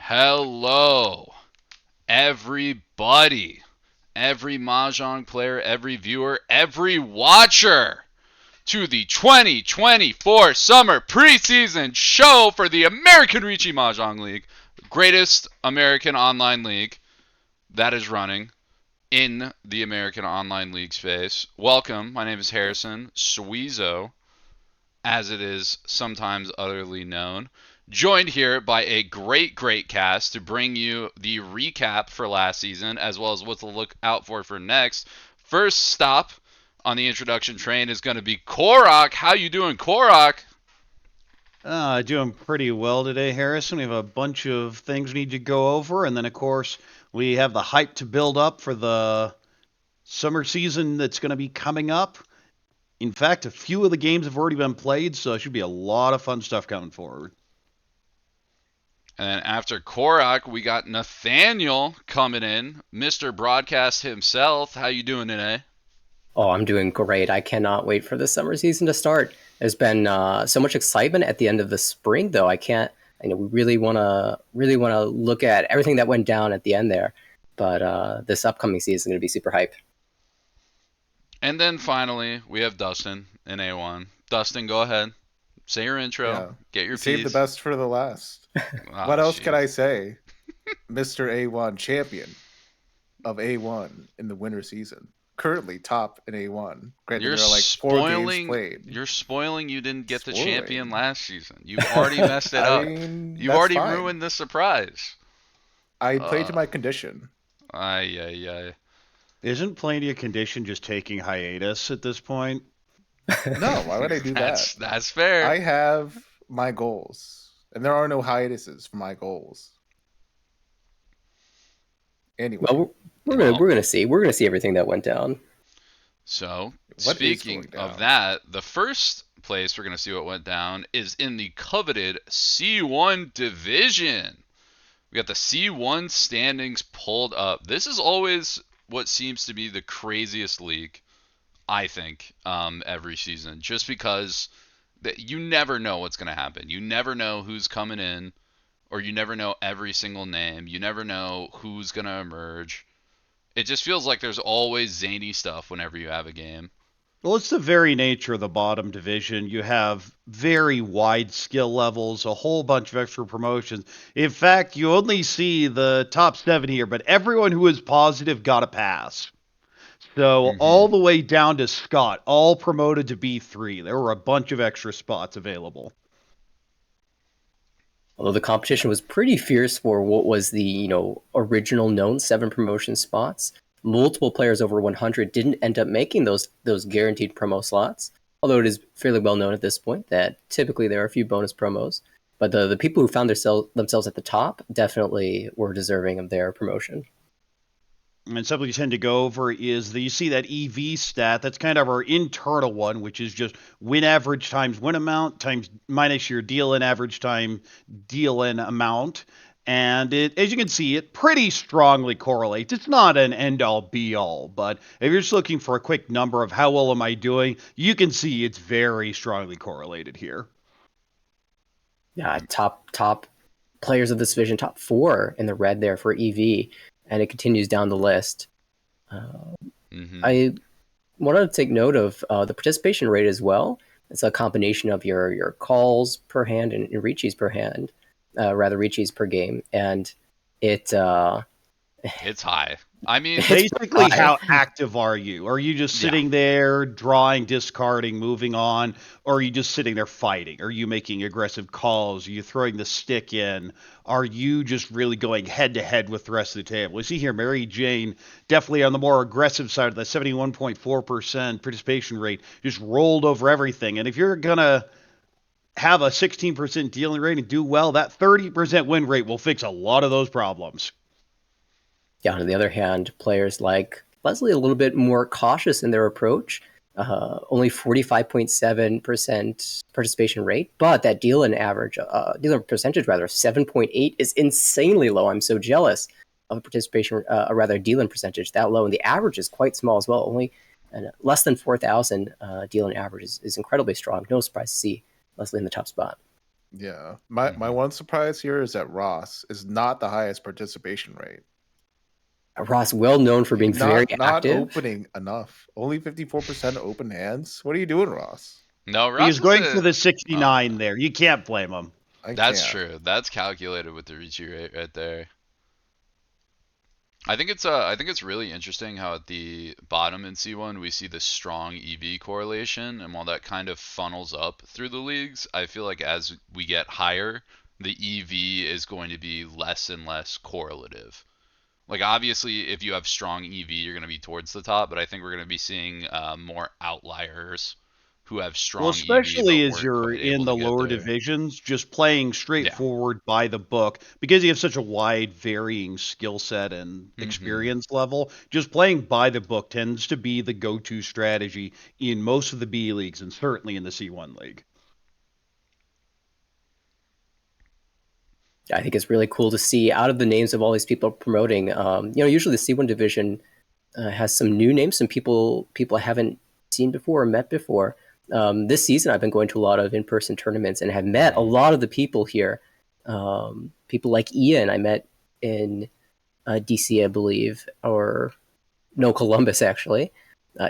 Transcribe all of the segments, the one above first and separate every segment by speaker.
Speaker 1: Hello, everybody, every Mahjong player, every viewer, every watcher to the 2024 Summer Preseason Show for the American Ricci Mahjong League, the greatest American online league that is running in the American online league space. Welcome, my name is Harrison Suizo, as it is sometimes utterly known. Joined here by a great cast to bring you the recap for last season, as well as what to look out for next. First stop on the introduction train is going to be Korok. How you doing, Korok?
Speaker 2: Doing pretty well today, Harrison. We have a bunch of things we need to go over, and then, of course, we have the hype to build up for the summer season that's going to be coming up. In fact, a few of the games have already been played, so it should be a lot of fun stuff coming forward.
Speaker 1: And then after Korok, we got Nathaniel coming in, Mr. Broadcast himself. How you doing today?
Speaker 3: Oh, I'm doing great. I cannot wait for the summer season to start. There's been so much excitement at the end of the spring, though. I can't. We really want to look at everything that went down at the end there. But this upcoming season is going to be super hype.
Speaker 1: And then finally, we have Dustin in A1. Dustin, go ahead. Say your intro.
Speaker 4: Yeah.
Speaker 1: Get your
Speaker 4: Save the
Speaker 1: piece.
Speaker 4: best for the last.
Speaker 1: Oh,
Speaker 4: What else
Speaker 1: geez.
Speaker 4: can I say? Mr. A1 champion of A1 in the winter season. Currently top in A1. Granted,
Speaker 1: You're
Speaker 4: there are like 4 games played.
Speaker 1: You're spoiling. You didn't get the
Speaker 4: Spoiling.
Speaker 1: champion last season. You already messed it
Speaker 4: I
Speaker 1: up.
Speaker 4: mean,
Speaker 1: You've
Speaker 4: that's
Speaker 1: already
Speaker 4: fine.
Speaker 1: ruined the surprise.
Speaker 4: I played to
Speaker 1: Uh,
Speaker 4: my condition.
Speaker 1: Ay, ay, ay.
Speaker 2: Isn't Plenty of Condition just taking hiatus at this point?
Speaker 4: No, why would I do
Speaker 1: That's
Speaker 4: that?
Speaker 1: that's fair.
Speaker 4: I have my goals, and there are no hiatuses for my goals. Anyway,
Speaker 3: Well, we're gonna see everything that went down.
Speaker 1: So,
Speaker 4: what is
Speaker 1: speaking
Speaker 4: going
Speaker 1: of
Speaker 4: down?
Speaker 1: that, the first place we're going to see what went down is in the coveted C1 division. We got the C1 standings pulled up. This is always what seems to be the craziest league, I think, every season, just because you never know what's going to happen. You never know who's coming in, or you never know every single name. You never know who's going to emerge. It just feels like there's always zany stuff whenever you have a game.
Speaker 2: Well, it's the very nature of the bottom division. You have very wide skill levels, a whole bunch of extra promotions. In fact, you only see the top 7 here, but everyone who is positive got a pass. So
Speaker 1: Mm-hmm.
Speaker 2: all the way down to Scott, all promoted to B3. There were a bunch of extra spots available.
Speaker 3: Although the competition was pretty fierce for what was the original known 7 promotion spots. Multiple players over 100 didn't end up making those guaranteed promo slots. Although it is fairly well known at this point that typically there are a few bonus promos, but the people who found themselves at the top definitely were deserving of their promotion.
Speaker 2: And something you tend to go over is that you see that EV stat. That's kind of our internal one, which is just win average times win amount times minus your deal in average time deal in amount. And it, as you can see, it pretty strongly correlates. It's not an end all be all, but if you're just looking for a quick number of how well am I doing, you can see it's very strongly correlated here.
Speaker 3: Yeah, top players of this division, top 4 in the red there for EV, and it continues down the list.
Speaker 1: Mm-hmm.
Speaker 3: I wanted to take note of the participation rate as well. It's a combination of your calls per hand and Ricci's per hand, rather Ricci's per game, and it
Speaker 1: It's high. I mean,
Speaker 3: it's
Speaker 2: Basically,
Speaker 3: high.
Speaker 2: how active are you? Are you just
Speaker 1: yeah.
Speaker 2: sitting there, drawing, discarding, moving on? Or are you just sitting there fighting? Are you making aggressive calls? Are you throwing the stick in? Are you just really going head to head with the rest of the table? We see here Mary Jane definitely on the more aggressive side of the 71.4% participation rate, just rolled over everything. And if you're going to have a 16% dealing rate and do well, that 30% win rate will fix a lot of those problems.
Speaker 3: Yeah, on the other hand, players like Leslie a little bit more cautious in their approach. Only 45.7% participation rate, but that dealer percentage rather, 7.8 is insanely low. I'm so jealous of a participation, rather dealing percentage that low, and the average is quite small as well. Only less than 4,000 dealing average is incredibly strong. No surprise to see Leslie in the top spot.
Speaker 4: Yeah. My one surprise here is that Ross is not the highest participation rate.
Speaker 3: Ross, well known for being very
Speaker 4: Not
Speaker 3: active.
Speaker 4: opening enough. Only 54% open hands. What are you doing, Ross?
Speaker 1: No,
Speaker 2: He
Speaker 1: Ross
Speaker 2: was
Speaker 1: is
Speaker 2: going for the 69 there. You can't blame him.
Speaker 4: I
Speaker 1: That's
Speaker 4: can't.
Speaker 1: true. That's calculated with the Ricci rate right there. I think it's really interesting how at the bottom in C1 we see the strong EV correlation, and while that kind of funnels up through the leagues, I feel like as we get higher, the EV is going to be less and less correlative. Like obviously, if you have strong EV, you're going to be towards the top, but I think we're going to be seeing more outliers who have
Speaker 2: Well,
Speaker 1: strong EV
Speaker 2: especially
Speaker 1: but
Speaker 2: as
Speaker 1: weren't
Speaker 2: you're
Speaker 1: quite
Speaker 2: in
Speaker 1: able
Speaker 2: the
Speaker 1: to get
Speaker 2: lower
Speaker 1: there.
Speaker 2: divisions, just playing
Speaker 1: Yeah.
Speaker 2: straightforward by the book, because you have such a wide varying skill set and experience level, just playing by the book tends to be the go-to strategy in most of the B leagues and certainly in the C1 league.
Speaker 3: I think it's really cool to see out of the names of all these people promoting. Usually the C1 division has some new names, some people I haven't seen before or met before. This season, I've been going to a lot of in-person tournaments and have met a lot of the people here. People like Ian, I met in DC, I believe, or no, Columbus actually.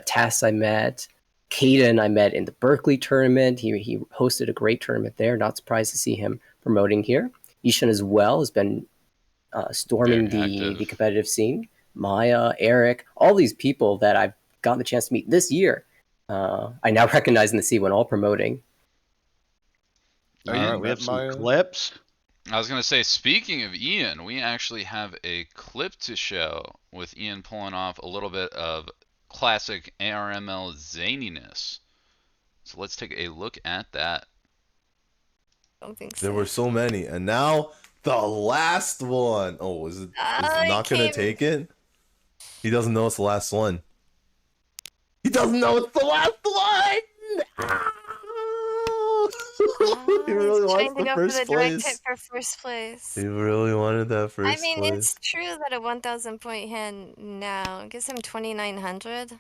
Speaker 3: Tass, I met. Caden, I met in the Berkeley tournament. He hosted a great tournament there. Not surprised to see him promoting here. Ishan as well has been storming the competitive scene. Maya, Eric, all these people that I've gotten the chance to meet this year, I now recognize in the C1 all promoting.
Speaker 4: Oh, you
Speaker 2: All right, we
Speaker 4: met
Speaker 2: have some
Speaker 4: Maya?
Speaker 2: clips.
Speaker 1: I was going to say, speaking of Ian, we actually have a clip to show with Ian pulling off a little bit of classic ARML zaniness. So let's take a look at that.
Speaker 5: I don't think so.
Speaker 6: There were so many, and now the last one. Oh, is it not gonna take it? He doesn't know it's the last one. He doesn't know it's the last one. He really wants the first place.
Speaker 5: For first place.
Speaker 6: He really wanted that first
Speaker 5: I mean,
Speaker 6: place.
Speaker 5: it's true that a 1,000 point hand now gives him 2,900.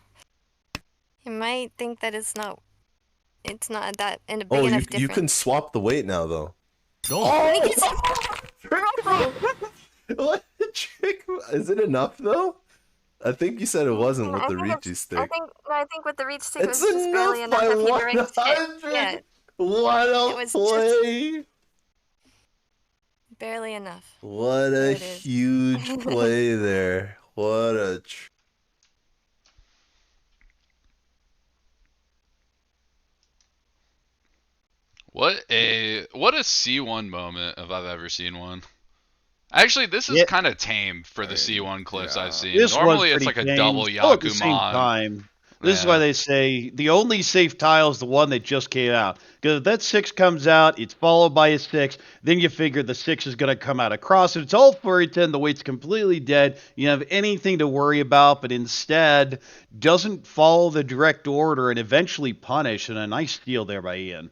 Speaker 5: You might think that it's not that in a big enough difference.
Speaker 6: You can swap the weight now though.
Speaker 5: Oh!
Speaker 6: What a trick! Is it enough though? I think you said it wasn't with the Ricci stick.
Speaker 5: I think with the Reach stick
Speaker 6: It's
Speaker 5: was just barely
Speaker 6: enough
Speaker 5: enough.
Speaker 6: by
Speaker 5: He direct hit.
Speaker 6: 100.
Speaker 5: Yeah,
Speaker 6: What a play!
Speaker 5: barely enough.
Speaker 6: What
Speaker 5: There
Speaker 6: a
Speaker 5: it is.
Speaker 6: huge play there. What a
Speaker 1: What a C1 moment if I've ever seen one. Actually, this is kind of tame for the C1 clips I've seen.
Speaker 2: This
Speaker 1: Normally
Speaker 2: was
Speaker 1: it's like a
Speaker 2: pretty
Speaker 1: double
Speaker 2: tame. All at the same
Speaker 1: Yakuman.
Speaker 2: time. This is why they say the only safe tile is the one that just came out. Because if that 6 comes out, it's followed by a 6, then you figure the 6 is going to come out across. If it's all furry 10, the weight's completely dead. You don't have anything to worry about, but instead doesn't follow the direct order and eventually punish. And a nice steal there by Ian.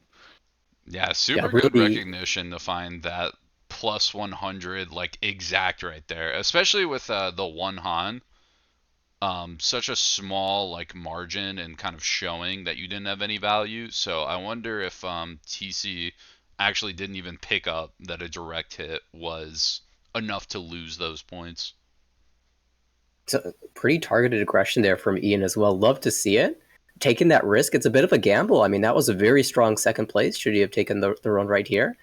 Speaker 1: Yeah, super good recognition to find that plus 100 like exact right there, especially with the one Han. Such a small like margin and kind of showing that you didn't have any value. So I wonder if TC actually didn't even pick up that a direct hit was enough to lose those points.
Speaker 3: So pretty targeted aggression there from Ian as well. Love to see it. Taking that risk, it's a bit of a gamble. I mean, that was a very strong second place. Should he have taken the run right here?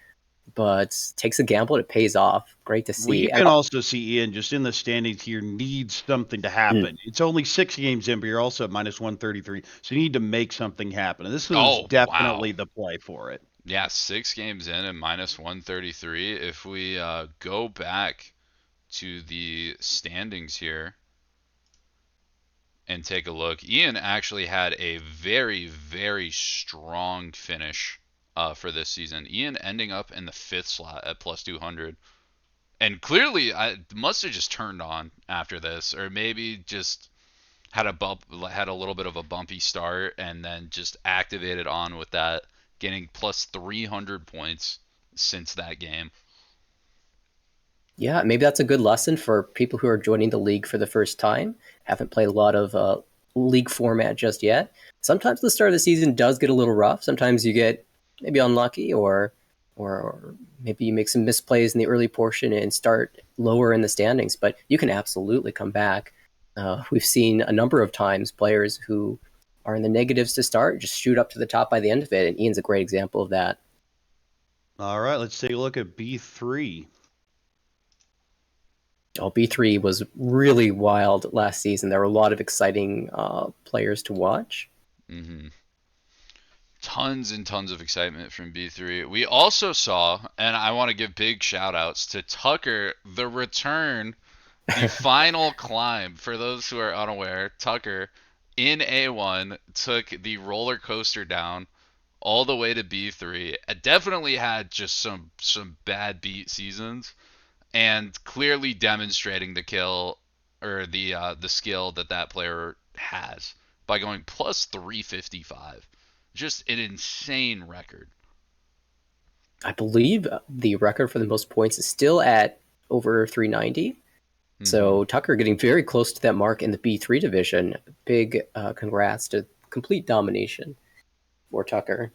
Speaker 3: But takes a gamble and it pays off. Great to see.
Speaker 2: Well, you can also see Ian just in the standings here needs something to happen. It's only 6 games in, but you're also at minus 133, so you need to make something happen. And this is definitely the play for it.
Speaker 1: Yeah, 6 games in and minus 133. If we go back to the standings here and take a look, Ian actually had a very, very strong finish for this season. Ian ending up in the 5th slot at plus 200. And clearly, I must have just turned on after this, or maybe just had a little bit of a bumpy start, and then just activated on with that, getting plus 300 points since that game.
Speaker 3: Yeah, maybe that's a good lesson for people who are joining the league for the first time, haven't played a lot of league format just yet. Sometimes the start of the season does get a little rough. Sometimes you get maybe unlucky or or maybe you make some misplays in the early portion and start lower in the standings, but you can absolutely come back. We've seen a number of times players who are in the negatives to start just shoot up to the top by the end of it, and Ian's a great example of that.
Speaker 2: All right, let's take a look at B3.
Speaker 3: Oh, B3 was really wild last season. There were a lot of exciting players to watch.
Speaker 1: Mm-hmm. Tons and tons of excitement from B3. We also saw, and I want to give big shout outs to Tucker, the return, the final climb. For those who are unaware, Tucker in A1 took the roller coaster down all the way to B3. It definitely had just some bad beat seasons, and clearly demonstrating the skill that player has by going plus 355. Just an insane record.
Speaker 3: I believe the record for the most points is still at over 390. Mm-hmm. So Tucker getting very close to that mark in the B3 division. Big congrats to complete domination for Tucker.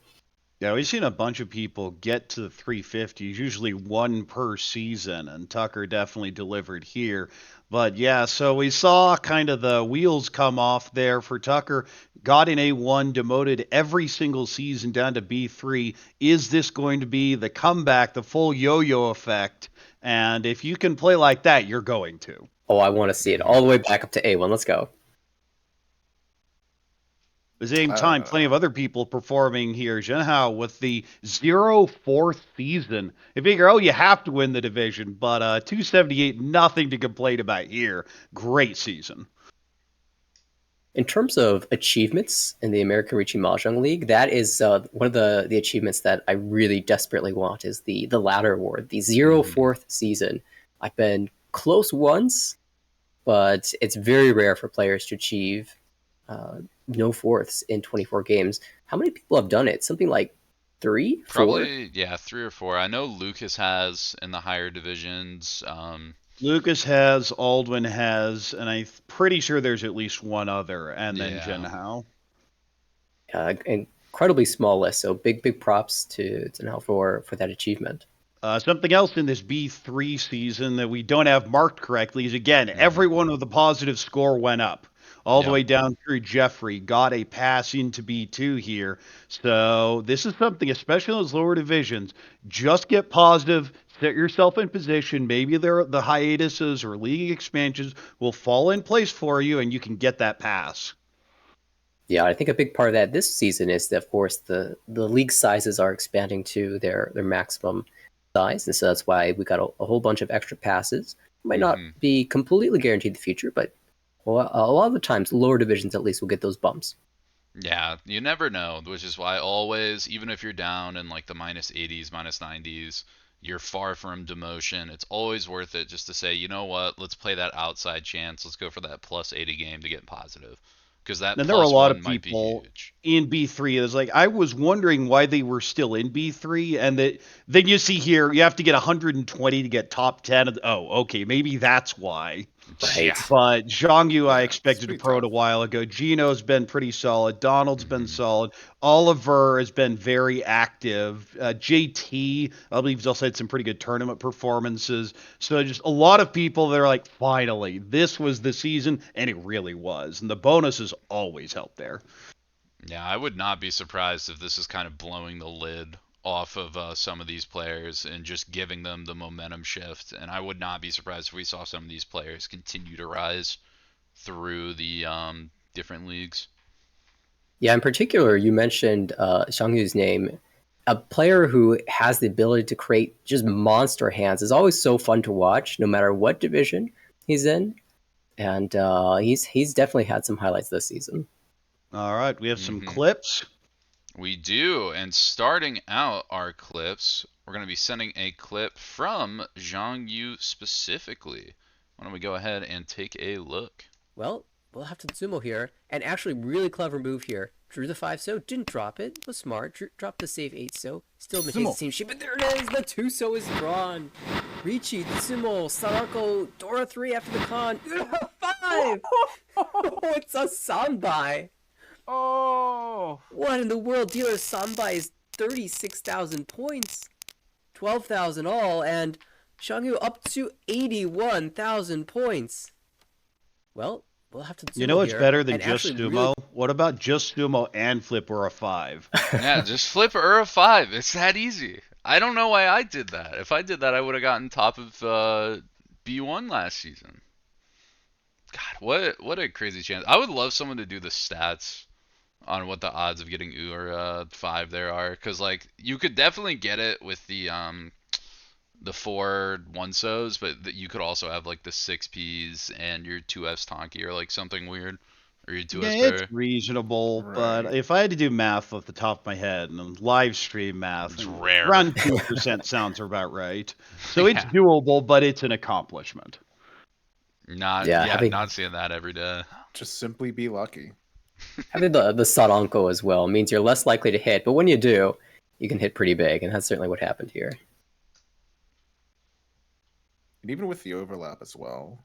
Speaker 2: Yeah, we've seen a bunch of people get to the 350s, usually one per season, and Tucker definitely delivered here. But yeah, so we saw kind of the wheels come off there for Tucker. Got in A1, demoted every single season down to B3. Is this going to be the comeback, the full yo-yo effect? And if you can play like that, you're going to.
Speaker 3: Oh, I want to see it all the way back up to A1. Let's go.
Speaker 2: At the same time, plenty of other people performing here. Zhenhao with the 0-4th season. You figure, you have to win the division, but 278, nothing to complain about here. Great season.
Speaker 3: In terms of achievements in the American Richie Mahjong League, that is one of the achievements that I really desperately want is the ladder award, the 0-4th season. I've been close once, but it's very rare for players to achieve no fourths in 24 games. How many people have done it? Something like 3? 4?
Speaker 1: Probably, yeah, 3 or 4. I know Lucas has in the higher divisions.
Speaker 2: Lucas has, Aldwin has, and I'm pretty sure there's at least one other, and then Zhenhao.
Speaker 3: Incredibly small list, so big props to Zhenhao for that achievement.
Speaker 2: Something else in this B3 season that we don't have marked correctly is, again, everyone with a positive score went up. All the way down through Jeffrey, got a pass into B2 here. So this is something, especially in those lower divisions, just get positive, set yourself in position. Maybe the hiatuses or league expansions will fall in place for you, and you can get that pass.
Speaker 3: Yeah, I think a big part of that this season is that, of course, the league sizes are expanding to their maximum size, and so that's why we got a whole bunch of extra passes. Might not be completely guaranteed the future, but well, a lot of the times, lower divisions at least will get those bumps.
Speaker 1: Yeah, you never know, which is why always, even if you're down in like the minus 80s, minus 90s, you're far from demotion. It's always worth it just to say, you know what, let's play that outside chance. Let's go for that plus 80 game to get positive. Because that
Speaker 2: and there were a lot of people in B3. It was like, I was wondering why they were still in B3. And then you see here, you have to get 120 to get top 10. Oh, okay, maybe that's why.
Speaker 3: Right.
Speaker 2: But Zhangyu, I expected to pro it a while ago. Gino's been pretty solid. Donald's been solid. Oliver has been very active. JT, I believe, he's also had some pretty good tournament performances. So just a lot of people that are like, finally, this was the season, and it really was. And the bonuses always help there.
Speaker 1: Yeah, I would not be surprised if this is kind of blowing the lid off of some of these players and just giving them the momentum shift. And I would not be surprised if we saw some of these players continue to rise through the different leagues.
Speaker 3: Yeah, in particular, you mentioned Zhangyu's name. A player who has the ability to create just monster hands is always so fun to watch, no matter what division he's in. And he's definitely had some highlights this season.
Speaker 2: All right, we have some clips.
Speaker 1: We do, and starting out our clips, we're going to be sending a clip from Zhangyu specifically. Why don't we go ahead and take a look?
Speaker 3: Well, we'll have to Sumo here, and actually really clever move here. Drew the 5-so, didn't drop it, was smart, dropped the save 8-so, still maintains the team sheet, but there it is, the 2-so is drawn. Richie, Sumo, Sarako, Dora 3 after the con, 5! Oh, it's a Sanbai!
Speaker 7: Oh!
Speaker 3: What in the world? Dealer Sanbai is 36,000 points. 12,000 all, and Xiangyu up to 81,000 points. Well, we'll have to.
Speaker 2: You know what's
Speaker 3: here,
Speaker 2: better than
Speaker 3: and
Speaker 2: just
Speaker 3: actually
Speaker 2: Sumo? What about just Sumo and flip or a 5?
Speaker 1: Yeah, just flip Ura 5. It's that easy. I don't know why I did that. If I did that, I would have gotten top of B1 last season. God, what a crazy chance. I would love someone to do the stats on what the odds of getting Ura 5 there are, because like you could definitely get it with the 4 1-sos, but you could also have like the 6Ps and your 2S Tonki or like something weird, or your 2S
Speaker 2: Yeah,
Speaker 1: Bear.
Speaker 2: it's reasonable, but
Speaker 4: Right.
Speaker 2: if I had to do math off the top of my head and live stream math,
Speaker 1: It's rare.
Speaker 2: around 2% sounds about right. So it's
Speaker 1: Yeah.
Speaker 2: doable, but it's an accomplishment.
Speaker 1: Not
Speaker 3: Yeah,
Speaker 1: yeah,
Speaker 3: having-
Speaker 1: not seeing that every day.
Speaker 4: Just simply be lucky.
Speaker 3: Having the Saranko as well means you're less likely to hit, but when you do, you can hit pretty big, and that's certainly what happened here.
Speaker 4: And even with the overlap as well.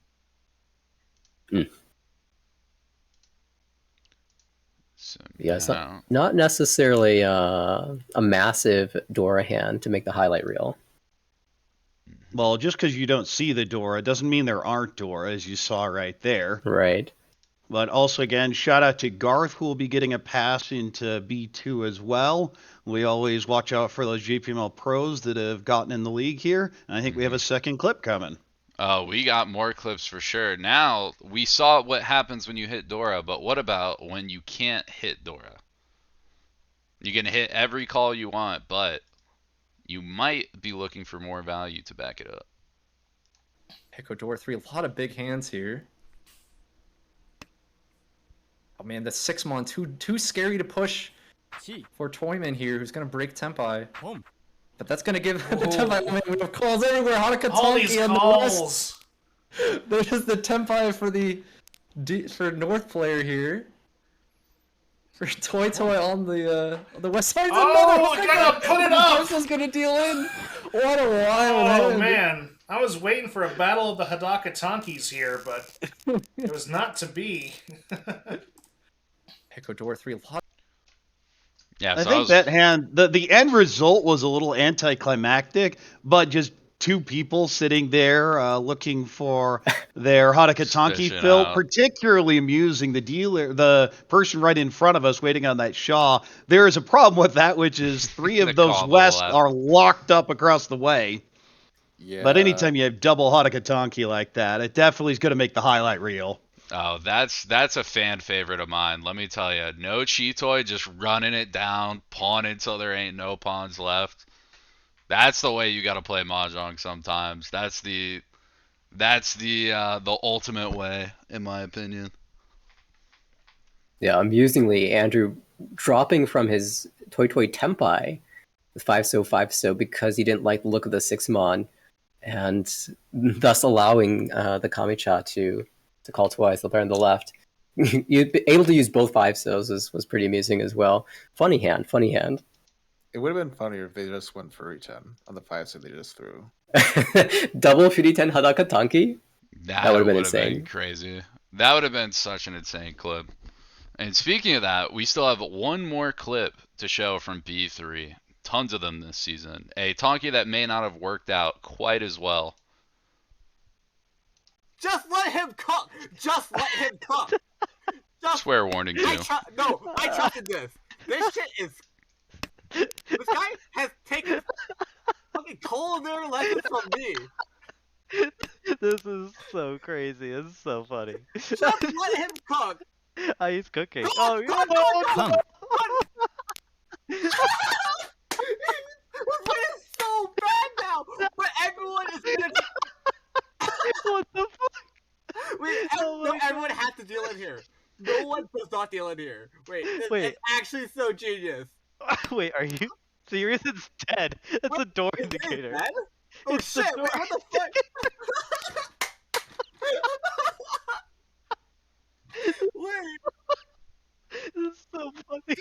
Speaker 1: So,
Speaker 3: Yeah, it's
Speaker 1: yeah.
Speaker 3: not necessarily a massive Dora hand to make the highlight reel.
Speaker 2: Well, just because you don't see the Dora doesn't mean there aren't Dora, as you saw right there.
Speaker 3: Right.
Speaker 2: But also, again, shout out to Garth, who will be getting a pass into B2 as well. We always watch out for those JPML pros that have gotten in the league here. And I think we have a second clip coming.
Speaker 1: Oh, we got more clips for sure. Now, we saw what happens when you hit Dora, but what about when you can't hit Dora? You can hit every call you want, but you might be looking for more value to back it up.
Speaker 7: Echo Door 3, a lot of big hands here. Oh man, the 6-mon, too scary to push for Toyman here, who's gonna break Tempai. But that's gonna give the Tempai. I mean, we have calls everywhere. Hanukkah
Speaker 8: All these
Speaker 7: Tonki on the
Speaker 8: calls.
Speaker 7: west. There's the Tempai for the for North player here. For Toy on the west side.
Speaker 8: Oh, gonna put it up!
Speaker 7: Marcel's gonna deal in. What a wild
Speaker 8: Oh
Speaker 7: hand.
Speaker 8: man, I was waiting for a battle of the Hadaka Tonkis here, but it was not to be.
Speaker 7: Echo Door 3, a lot.
Speaker 1: Yeah,
Speaker 2: I
Speaker 1: so
Speaker 2: think that hand, the end result was a little anticlimactic, but just two people sitting there looking for their Hadakitanki
Speaker 1: Fishing
Speaker 2: fill,
Speaker 1: out.
Speaker 2: particularly amusing. The person right in front of us waiting on that Shaw. There is a problem with that, which is three
Speaker 1: The
Speaker 2: of those
Speaker 1: call to the
Speaker 2: West
Speaker 1: left.
Speaker 2: are locked up across the way.
Speaker 4: Yeah.
Speaker 2: But anytime you have double Hadakitanki like that, it definitely is going to make the highlight reel.
Speaker 1: Oh, that's a fan favorite of mine. Let me tell you, no Cheetoy, just running it down, pawn until there ain't no pawns left. That's the way you got to play mahjong sometimes. That's the ultimate way, in my opinion.
Speaker 3: Yeah, amusingly, Andrew dropping from his Toy Tempai, the 5-so because he didn't like the look of the 6-mon, and thus allowing the Kamicha to call twice, the player on the left. You'd be able to use both 5-sos was pretty amusing as well. Funny hand.
Speaker 4: It would have been funnier if they just went for E10 on the 5 so they just threw.
Speaker 3: Double Fury 10 Hadaka Tonki?
Speaker 1: That
Speaker 3: would've been
Speaker 1: would've
Speaker 3: insane.
Speaker 1: crazy. That would have been such an insane clip. And speaking of that, we still have one more clip to show from B3. Tons of them this season. A Tonki that may not have worked out quite as well.
Speaker 9: Just let him cook. Just let him cook. Just
Speaker 1: Swear warning too.
Speaker 9: I trusted this. This shit is. This guy has taken fucking culinary lessons from me.
Speaker 10: This is so crazy. This is so funny.
Speaker 9: Just let him cook.
Speaker 10: He's cooking.
Speaker 9: Cook,
Speaker 10: Oh,
Speaker 9: cook,
Speaker 10: yeah.
Speaker 9: This is so bad now. But everyone is gonna.
Speaker 10: What the fuck?
Speaker 9: Wait,
Speaker 10: Oh
Speaker 9: no,
Speaker 10: my
Speaker 9: everyone has to deal in here. No one does not deal in here. Wait,
Speaker 10: Wait.
Speaker 9: it's actually so genius.
Speaker 10: Wait, are you serious? It's dead. That's a door
Speaker 9: Is it
Speaker 10: indicator.
Speaker 9: dead? Oh
Speaker 10: It's the
Speaker 9: shit!
Speaker 10: door.
Speaker 9: Wait, what the fuck? Wait,
Speaker 10: This is so funny.
Speaker 9: dude,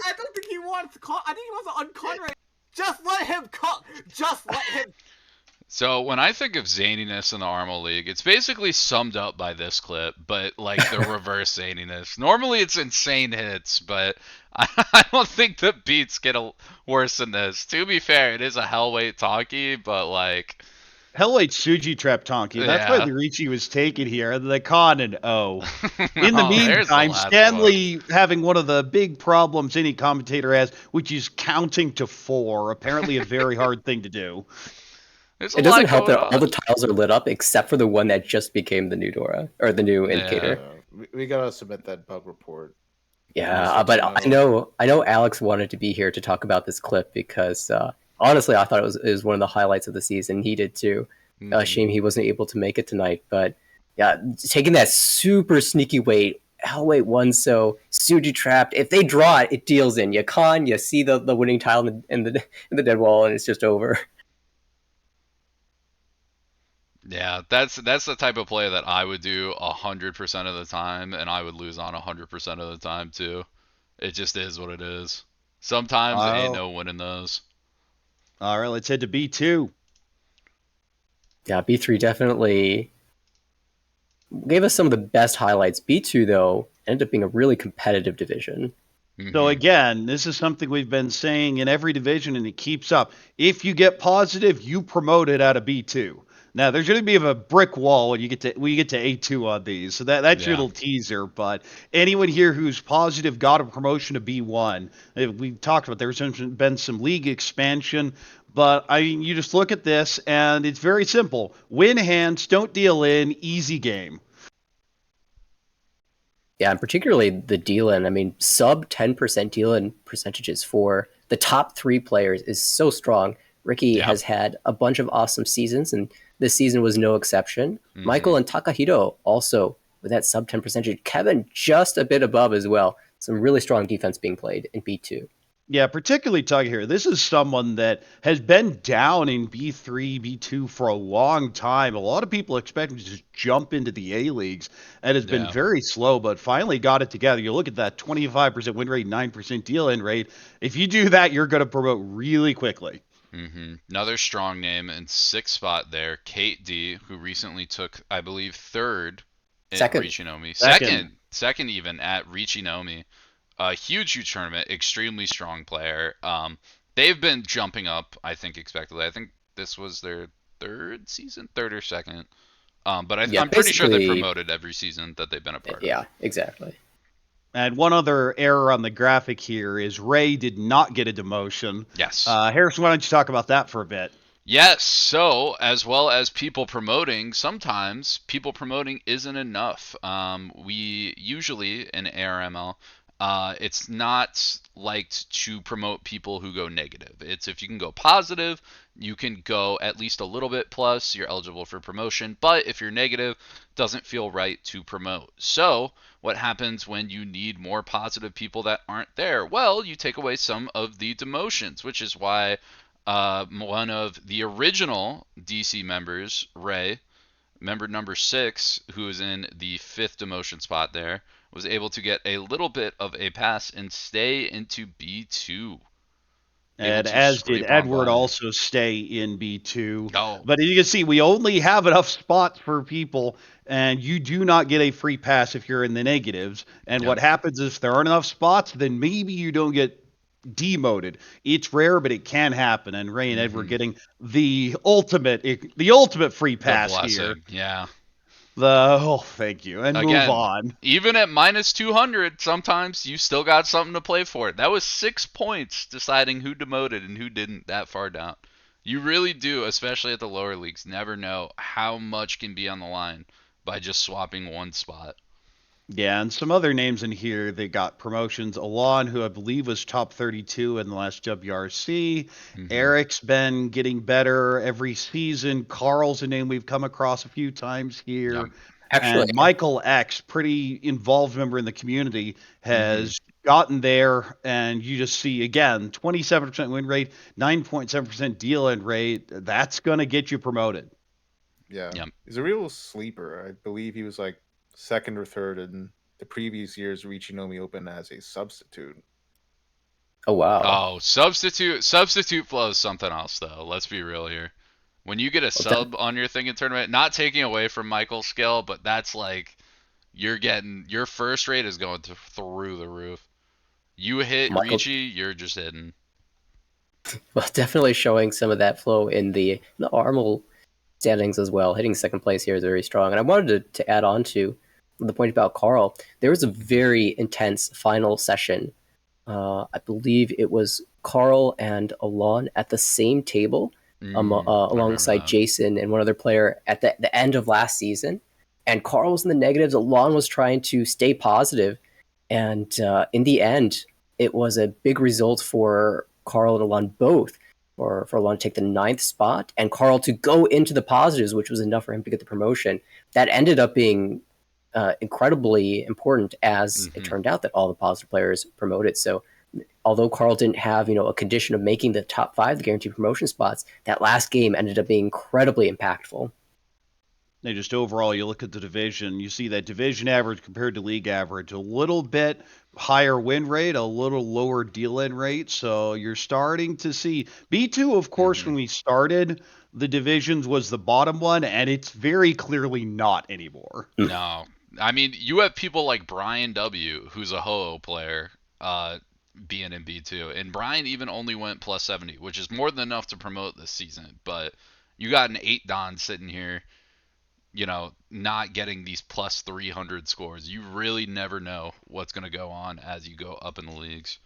Speaker 9: I don't think he wants to call. I think he wants to uncover it. Just let him cook. Just let him.
Speaker 1: So when I think of zaniness in the Armor League, it's basically summed up by this clip, but like the reverse zaniness. Normally it's insane hits, but I don't think the beats get worse than this. To be fair, it is a hellweight talkie, but like
Speaker 2: Hellweight Suji Trap Tonki. That's why
Speaker 1: Yeah.
Speaker 2: the Ricci was taken here. The con and O. In the
Speaker 1: Oh, there's the
Speaker 2: meantime,
Speaker 1: last
Speaker 2: Stanley having one of the big problems any commentator has, which is counting to 4. Apparently a very hard thing to do.
Speaker 1: There's
Speaker 3: It doesn't help that all the tiles are lit up except for the one that just became the new Dora or the new indicator.
Speaker 4: We gotta submit that bug report.
Speaker 3: Yeah, but I know Alex wanted to be here to talk about this clip because honestly, I thought it was one of the highlights of the season. He did too. Shame he wasn't able to make it tonight. But yeah, taking that super sneaky weight, Hellweight won, so Suji trapped. If they draw it, it deals in. You con, you see the winning tile in the dead wall, and it's just over.
Speaker 1: Yeah, that's the type of play that I would do 100% of the time, and I would lose on 100% of the time too. It just is what it is. Sometimes ain't no winning those.
Speaker 2: All right, let's head to B2.
Speaker 3: Yeah, B3 definitely gave us some of the best highlights. B2, though, ended up being a really competitive division.
Speaker 2: So again, this is something we've been saying in every division, and it keeps up. If you get positive, you promote it out of B2. Now, there's going to be a brick wall when you get to A2 on these, so that's your little teaser. But anyone here who's positive got a promotion to B1. We talked about there's been some league expansion, but I mean, you just look at this, and it's very simple: win hands, don't deal in, easy game.
Speaker 3: Yeah, and particularly the deal-in. I mean, sub 10% deal-in percentages for the top 3 players is so strong. Ricky has had a bunch of awesome seasons, and this season was no exception. Michael and Takahito also with that sub 10 percentage. Kevin just a bit above as well. Some really strong defense being played in B2.
Speaker 2: Yeah, particularly Tug here. This is someone that has been down in B3, B2 for a long time. A lot of people expect him to just jump into the A leagues, and has been very slow, but finally got it together. You look at that 25% win rate, 9% deal-in rate. If you do that, you're going to promote really quickly.
Speaker 1: Another strong name in 6th spot there, Kate D, who recently took, I believe, 3rd at Richinomi. Second even at Richinomi. A huge tournament, extremely strong player. They've been jumping up, I think, expectedly. I think this was their 3rd season, 3rd or 2nd. But I'm pretty sure they promoted every season that they've been a part of.
Speaker 3: Yeah, exactly.
Speaker 2: And one other error on the graphic here is Ray did not get a demotion.
Speaker 1: Yes.
Speaker 2: Harrison, why don't you talk about that for a bit?
Speaker 1: Yes, so as well as people promoting, sometimes people promoting isn't enough. We usually in ARML, it's not liked to promote people who go negative. It's if you can go positive, you can go at least a little bit plus, you're eligible for promotion. But if you're negative, doesn't feel right to promote. So what happens when you need more positive people that aren't there? Well, you take away some of the demotions, which is why one of the original DC members, Ray, member number 6, who is in the 5th demotion spot there, was able to get a little bit of a pass and stay into B2.
Speaker 2: And as did Edward also stay in B2.
Speaker 1: Oh.
Speaker 2: But you can see we only have enough spots for people, and you do not get a free pass if you're in the negatives. And what happens is if there aren't enough spots, then maybe you don't get demoted. It's rare, but it can happen. And Ray and Edward getting the ultimate free pass here.
Speaker 1: Yeah.
Speaker 2: Thank you. And
Speaker 1: again,
Speaker 2: move on.
Speaker 1: Even at minus 200, sometimes you still got something to play for. That was 6 points deciding who demoted and who didn't that far down. You really do, especially at the lower leagues, never know how much can be on the line by just swapping one spot.
Speaker 2: Yeah, and some other names in here, they got promotions. Alon, who I believe was top 32 in the last WRC. Eric's been getting better every season. Carl's a name we've come across a few times here.
Speaker 3: Actually,
Speaker 2: and Michael X, pretty involved member in the community, has gotten there. And you just see, again, 27% win rate, 9.7% deal-in rate. That's going to get you promoted.
Speaker 4: Yeah. He's a real sleeper. I believe he was like 2nd or 3rd in the previous year's Richinomi Open as a substitute.
Speaker 3: Oh wow!
Speaker 1: Oh, substitute flow is something else though. Let's be real here. When you get a sub on your thing in tournament, not taking away from Michael's skill, but that's like you're getting your first rate is going through the roof. You hit Ricci, you're just hitting.
Speaker 3: Well, definitely showing some of that flow in the Armel standings as well. Hitting second place here is very strong. And I wanted to add on to the point about Carl. There was a very intense final session. I believe it was Carl and Alon at the same table, alongside Jason and one other player at the end of last season. And Carl was in the negatives. Alon was trying to stay positive. And in the end, it was a big result for Carl and Alon both, for Alon to take the 9th spot and Carl to go into the positives, which was enough for him to get the promotion. That ended up being incredibly important, as it turned out that all the positive players promoted. So although Carl didn't have, a condition of making the top 5, the guaranteed promotion spots, that last game ended up being incredibly impactful.
Speaker 2: And just overall, you look at the division, you see that division average compared to league average, a little bit higher win rate, a little lower deal-in rate. So you're starting to see B2, of course, when we started, the divisions was the bottom one, and it's very clearly not anymore.
Speaker 1: No. I mean, you have people like Brian W., who's a Ho-Oh player, being in B2. And Brian even only went plus 70, which is more than enough to promote this season. But you got an 8 Don sitting here, not getting these plus 300 scores. You really never know what's going to go on as you go up in the leagues.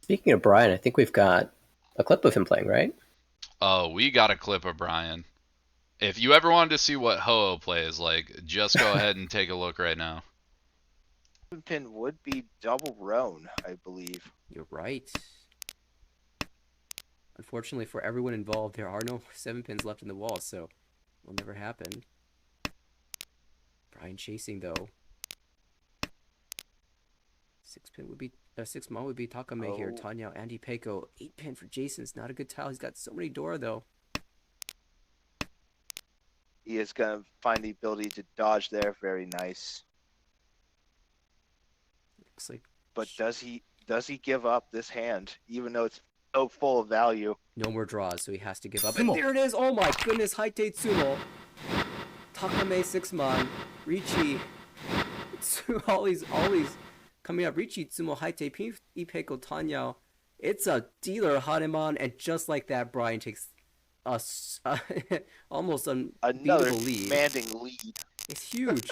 Speaker 3: Speaking of Brian, I think we've got a clip of him playing, right?
Speaker 1: Oh, we got a clip of Brian. If you ever wanted to see what Ho-Oh play is like, just go ahead and take a look right now.
Speaker 11: Pin would be double roan, I believe.
Speaker 12: You're right. Unfortunately for everyone involved, there are no 7 pins left in the wall, so will never happen. Brian chasing though. 6-pin would be 6-mon would be Takame here. Tanya, Andy Peiko. 8-pin for Jason's not a good tile. He's got so many Dora though.
Speaker 11: He is gonna find the ability to dodge there. Very nice.
Speaker 12: Looks like.
Speaker 11: But does he give up this hand, even though it's so full of value?
Speaker 12: No more draws, so he has to give up. And there it is! Oh my goodness, Haite Tsumo. Takame 6-mon. Ricci. All these coming up. Ricci, Tsumo, Haite, Ipeiko, Tanya. It's a dealer, Hanemon, and just like that, Brian takes almost
Speaker 11: another
Speaker 12: lead.
Speaker 11: Commanding lead.
Speaker 12: It's huge.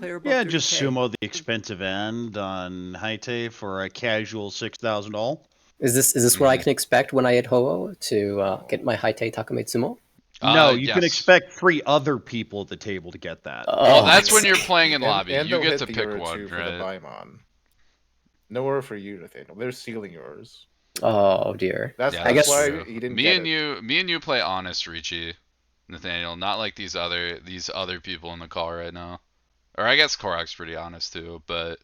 Speaker 12: Player
Speaker 2: just sumo the expensive end on Haite for a casual 6,000 all.
Speaker 3: Is this what I can expect when I hit Ho-Oh to get my Haite Takame Tsumo?
Speaker 2: No, you can expect 3 other people at the table to get that.
Speaker 1: Well, that's when you're playing in lobby.
Speaker 4: And
Speaker 1: you get to
Speaker 4: the
Speaker 1: pick
Speaker 4: Euro
Speaker 1: one,
Speaker 4: 2 for
Speaker 1: right?
Speaker 4: the Baimon. Nowhere for you, Nathaniel. They're stealing yours.
Speaker 3: Oh dear.
Speaker 4: That's
Speaker 3: I guess
Speaker 4: why he didn't
Speaker 1: me and you play honest, Ricci, Nathaniel, not like these other people in the call right now. Or I guess Korok's pretty honest too, but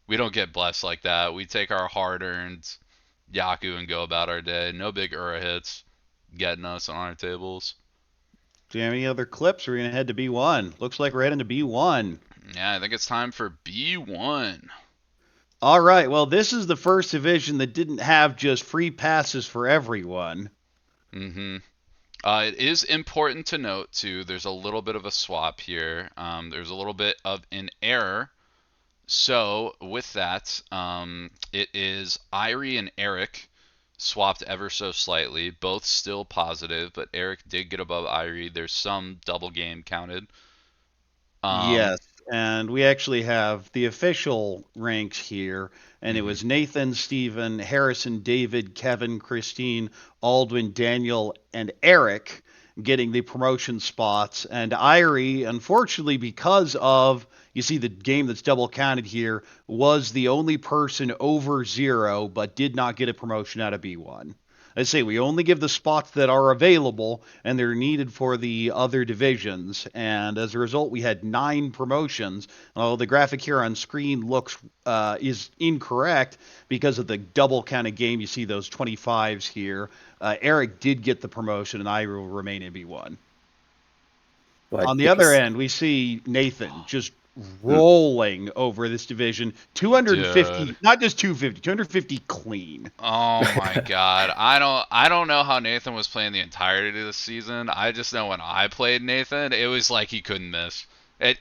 Speaker 1: we don't get blessed like that. We take our hard-earned Yaku and go about our day. No big Ura hits getting us on our tables.
Speaker 2: Do you have any other clips? We're going to head to B1. Looks like we're heading to B1.
Speaker 1: Yeah, I think it's time for B1.
Speaker 2: All right, well, this is the first division that didn't have just free passes for everyone.
Speaker 1: It is important to note, too, there's a little bit of a swap here. There's a little bit of an error. So, with that, it is Irie and Eric swapped ever so slightly. Both still positive, but Eric did get above Irie. There's some double game counted.
Speaker 2: Yes, and we actually have the official ranks here, and it was Nathan, Steven, Harrison, David, Kevin, Christine, Aldwin, Daniel, and Eric getting the promotion spots. And Irie, unfortunately, because of, you see the game that's double counted here, was the only person over 0, but did not get a promotion out of B1. I say we only give the spots that are available and they're needed for the other divisions, and as a result we had 9 promotions. Although the graphic here on screen looks is incorrect because of the double counted game. You see those 25s here. Eric did get the promotion and I will remain in B1. On the other end, we see Nathan just rolling over this division. 250,
Speaker 1: Dude.
Speaker 2: not just 250, 250 clean.
Speaker 1: Oh my god. I don't know how Nathan was playing the entirety of the season. I just know when I played Nathan, it was like he couldn't miss.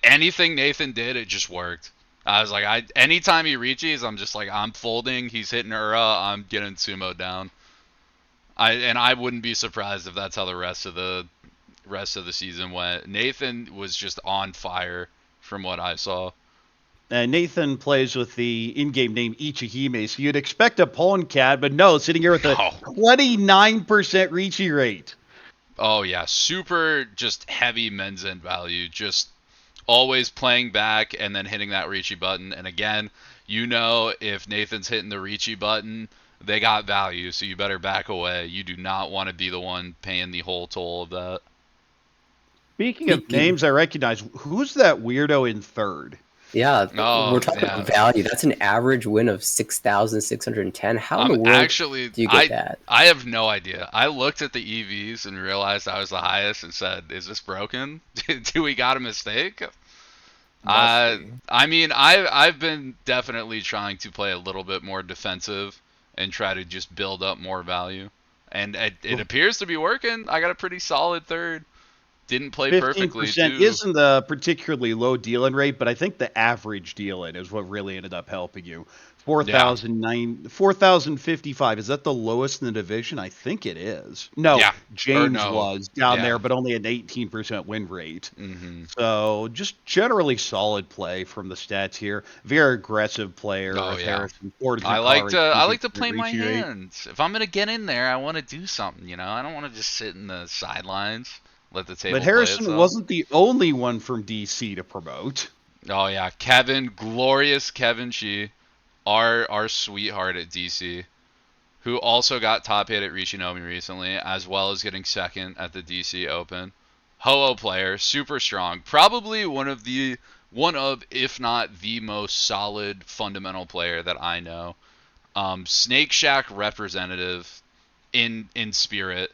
Speaker 1: Anything Nathan did, it just worked. I was like, anytime he reaches, I'm just like, I'm folding, he's hitting Ura, I'm getting Sumo down. I wouldn't be surprised if that's how the rest of the season went. Nathan was just on fire from what I saw.
Speaker 2: Nathan plays with the in-game name Ichihime, so you'd expect a Poncat, but no, sitting here with a 29% Riichi rate.
Speaker 1: Oh yeah, super just heavy men's end value, just always playing back and then hitting that Riichi button. And again, you know if Nathan's hitting the Riichi button, they got value, so you better back away. You do not want to be the one paying the whole toll of that.
Speaker 2: Speaking of names I recognize, who's that weirdo in third?
Speaker 3: Yeah, we're talking about value. That's an average win of 6,610. How in the world do you get that?
Speaker 1: I have no idea. I looked at the EVs and realized I was the highest and said, is this broken? Do we got a mistake? I mean, I've been definitely trying to play a little bit more defensive and try to just build up more value. And it appears to be working. I got a pretty solid third. Didn't play perfectly,
Speaker 2: 15% isn't a particularly low deal-in rate, but I think the average deal-in is what really ended up helping you. 4,055. Is that the lowest in the division? I think it is. No, James was down there, but only an 18% win rate.
Speaker 1: Mm-hmm.
Speaker 2: So just generally solid play from the stats here. Very aggressive player with Harrison Ford.
Speaker 1: I like to play my hands. If I'm gonna get in there, I want to do something. I don't want to just sit in the sidelines. Let the table.
Speaker 2: But Harrison wasn't the only one from DC to promote.
Speaker 1: Oh yeah, Kevin, glorious Kevin Shi, our sweetheart at DC, who also got top 8 at Riichinomi recently, as well as getting second at the DC Open. Ho-Oh player, super strong, probably one of if not the most solid fundamental player that I know. Snake Shack representative in spirit.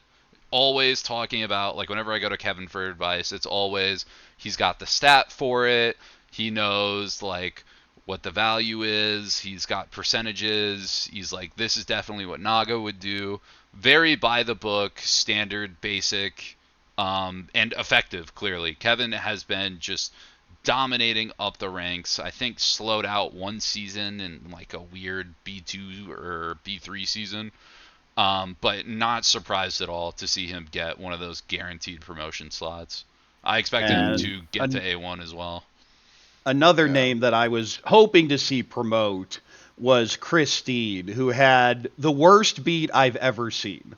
Speaker 1: Always talking about, like, whenever I go to Kevin for advice, it's always he's got the stat for it. He knows like what the value is. He's got percentages. He's like, this is definitely what Naga would do. Very by the book, standard, basic, and effective. Clearly, Kevin has been just dominating up the ranks. I think slowed out one season in like a weird B2 or B3 season. But not surprised at all to see him get one of those guaranteed promotion slots. I expect him to get to A1 as well.
Speaker 2: Another name that I was hoping to see promote was Christine, who had the worst beat I've ever seen.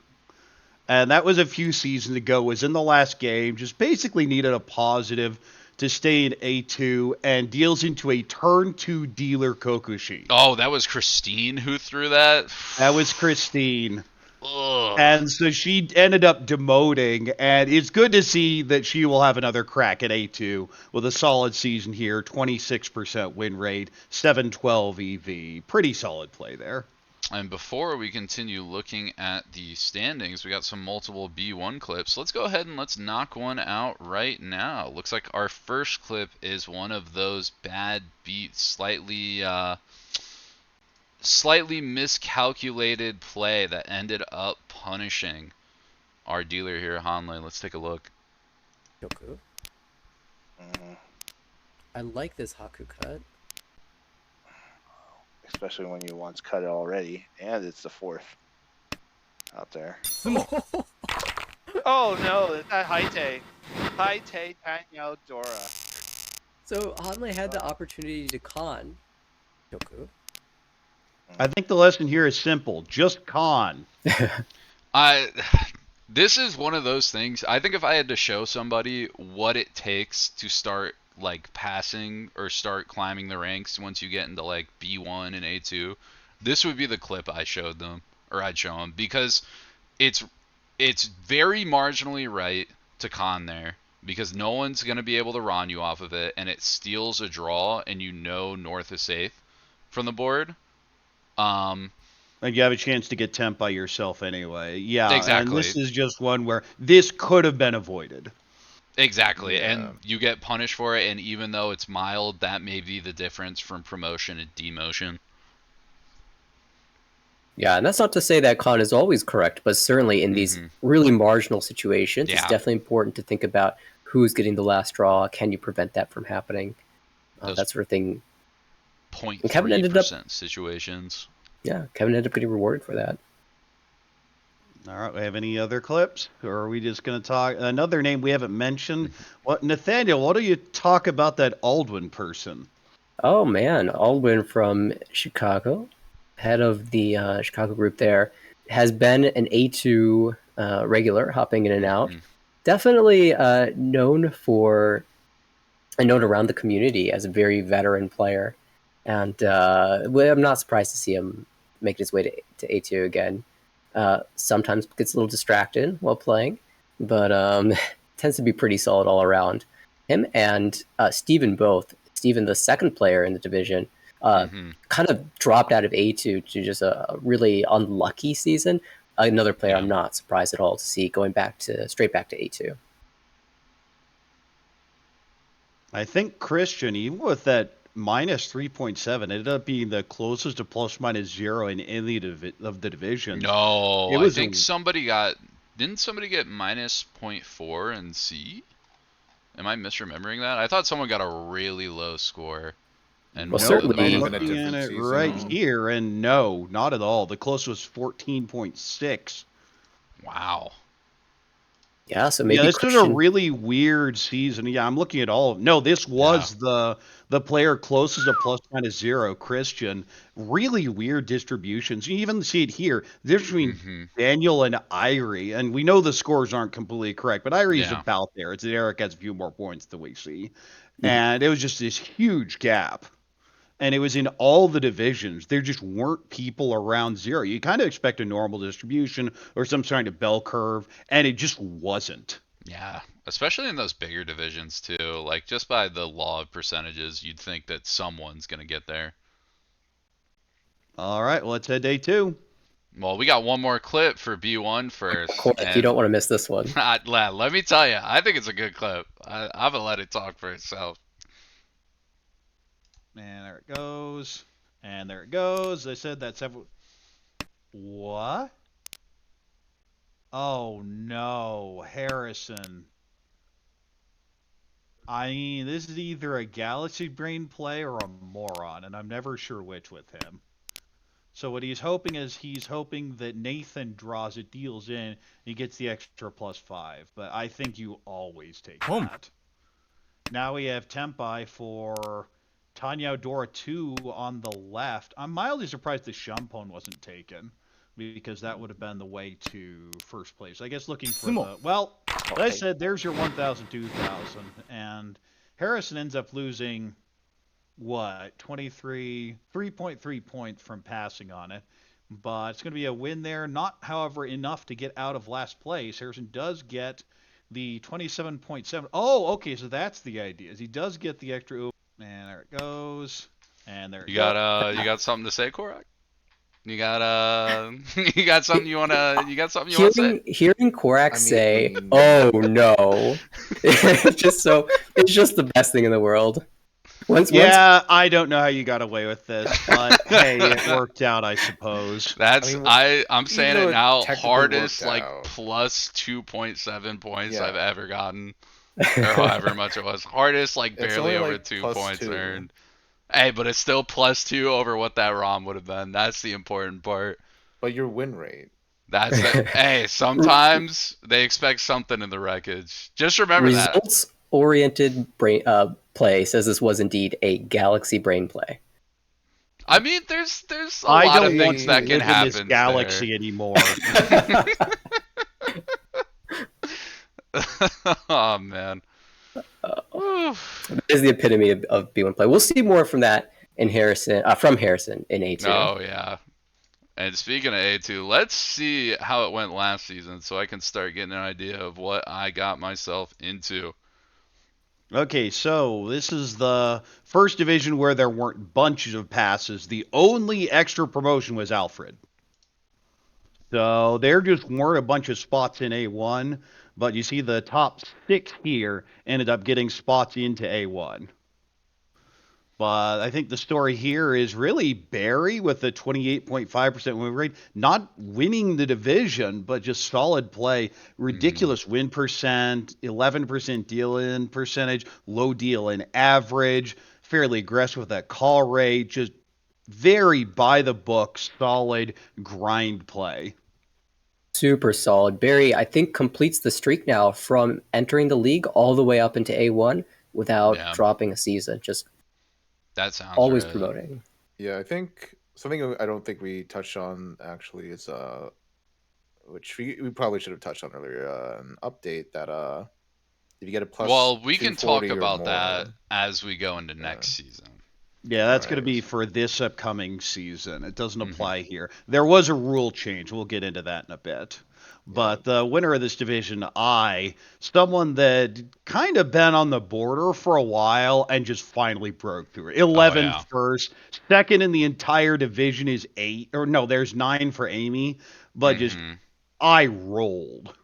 Speaker 2: And that was a few seasons ago, was in the last game, just basically needed a positive to stay in A2 and deals into a turn 2 dealer Kokushi.
Speaker 1: Oh, that was Christine who threw that?
Speaker 2: That was Christine.
Speaker 1: Ugh.
Speaker 2: And so she ended up demoting, and it's good to see that she will have another crack at A2 with a solid season here, 26% win rate, 712 EV. Pretty solid play there.
Speaker 1: And before we continue looking at the standings, we got some multiple B1 clips. Let's go ahead and let's knock one out right now. Looks like our first clip is one of those bad beats, slightly miscalculated play that ended up punishing our dealer here, Hanley. Let's take a look.
Speaker 12: Yoku. I like this Haku cut.
Speaker 11: Especially when you once cut it already, and it's the 4th out there.
Speaker 10: Oh no, that Haite Tanyo Dora.
Speaker 12: So Hanley had the opportunity to con Yoku.
Speaker 2: I think the lesson here is simple. Just con.
Speaker 1: This is one of those things. I think if I had to show somebody what it takes to start like passing or start climbing the ranks once you get into like B1 and A2, this would be the clip I showed them, or I'd show them, because it's very marginally right to con there, because no one's going to be able to Ron you off of it, and it steals a draw, and North is safe from the board.
Speaker 2: And you have a chance to get temp by yourself anyway. Yeah,
Speaker 1: exactly.
Speaker 2: And this is just one where this could have been avoided.
Speaker 1: Exactly, and you get punished for it, and even though it's mild, that may be the difference from promotion and demotion.
Speaker 3: Yeah, and that's not to say that Khan is always correct, but certainly in these really marginal situations, it's definitely important to think about who's getting the last straw. Can you prevent that from happening? That sort of thing.
Speaker 1: 0.3% situations.
Speaker 3: Yeah, Kevin ended up getting rewarded for that.
Speaker 2: All right, we have any other clips, or are we just going to talk another name we haven't mentioned? What, Nathaniel? What do you talk about that Aldwin person?
Speaker 3: Oh man, Aldwin from Chicago, head of the Chicago group there, has been an A2 regular, hopping in and out. Definitely known around the community as a very veteran player, and I'm not surprised to see him make his way to A2 again. Sometimes gets a little distracted while playing, but tends to be pretty solid all around. Him and Steven both. Steven, the second player in the division, kind of dropped out of A2 to just a really unlucky season. Another player I'm not surprised at all to see going straight back to A2.
Speaker 2: I think Christian, even with that minus 3.7, ended up being the closest to plus minus 0 in any of the divisions.
Speaker 1: No, I think didn't somebody get minus 0.4 in C? Am I misremembering that? I thought someone got a really low score. And
Speaker 2: well, certainly I'm looking at it right here, and no, not at all. The closest was 14.6.
Speaker 1: Wow.
Speaker 3: Yeah, so maybe
Speaker 2: this was a really weird season. Yeah, I'm looking at all of them. No, this was the player closest to plus minus 0, Christian. Really weird distributions. You even see it here. There's between Daniel and Irie, and we know the scores aren't completely correct, but Irie's about there. It's that Eric has a few more points than we see. And it was just this huge gap. And it was in all the divisions. There just weren't people around 0. You kind of expect a normal distribution or some kind of bell curve, and it just wasn't.
Speaker 1: Yeah, especially in those bigger divisions, too. Like, just by the law of percentages, you'd think that someone's going to get there.
Speaker 2: All right, well, let's head day 2.
Speaker 1: Well, we got one more clip for B1 first.
Speaker 3: You don't want to miss this one.
Speaker 1: Let me tell you, I think it's a good clip. I'm going to let it talk for itself.
Speaker 2: And there it goes. And there it goes. They said that several... What? Oh, no. Harrison. I mean, this is either a Galaxy Brain play or a moron, and I'm never sure which with him. So what he's hoping is he's hoping that Nathan draws it, deals in, he gets the extra +5. But I think you always take that. Now we have Tempai for... Tanya Dora 2 on the left. I'm mildly surprised the Shumpone wasn't taken, because that would have been the way to first place. I guess looking for the... Well, as I said, there's your 1,000, 2,000. And Harrison ends up losing, what, 3.3 points from passing on it. But it's going to be a win there. Not, however, enough to get out of last place. Harrison does get the 27.7. Oh, okay, so that's the idea. He does get the extra... And there it goes. And there
Speaker 1: you got something to say, Korak? You got something you wanna say?
Speaker 3: Hearing Korak say, "Oh no," it's just the best thing in the world.
Speaker 2: I don't know how you got away with this, but hey, it worked out, I suppose.
Speaker 1: I'm saying it now. Hardest plus 2.7 points I've ever gotten. Or however much it was. Hardest, barely over 2 points earned. Hey, but it's still +2 over what that ROM would have been. That's the important part.
Speaker 4: But your win rate.
Speaker 1: That's it. Hey, sometimes they expect something in the wreckage. Just remember that.
Speaker 3: Results-oriented play says this was indeed a Galaxy Brain play.
Speaker 1: I mean, there's a lot of things that can happen.
Speaker 2: In this galaxy anymore.
Speaker 1: Oh man,
Speaker 3: is the epitome of B1 play. We'll see more from that in Harrison, from Harrison in A2.
Speaker 1: Oh yeah, and speaking of A2, let's see how it went last season, so I can start getting an idea of what I got myself into.
Speaker 2: Okay, so this is the first division where there weren't bunches of passes. The only extra promotion was Alfred. So there just weren't a bunch of spots in A1. But you see the top 6 here ended up getting spots into A1. But I think the story here is really Barry with a 28.5% win rate, not winning the division, but just solid play, ridiculous win percent, 11% deal in percentage, low deal in average, fairly aggressive with that call rate, just very by the book, solid grind play.
Speaker 3: Super solid. Barry, I think, completes the streak now from entering the league all the way up into A1 without dropping a season. Just
Speaker 1: that sounds
Speaker 3: always
Speaker 1: right.
Speaker 3: promoting.
Speaker 4: Yeah, I think something I don't think we touched on actually is which we probably should have touched on earlier, an update that if you get a plus.
Speaker 1: Well, we can talk
Speaker 4: 240 or
Speaker 1: about
Speaker 4: more,
Speaker 1: that as we go into next season.
Speaker 2: Yeah, that's going to be for this upcoming season. It doesn't apply here. There was a rule change. We'll get into that in a bit. But the winner of this division I, someone that kind of been on the border for a while and just finally broke through it. 11 first. Second in the entire division is 8. Or no, there's 9 for Amy. But just I rolled.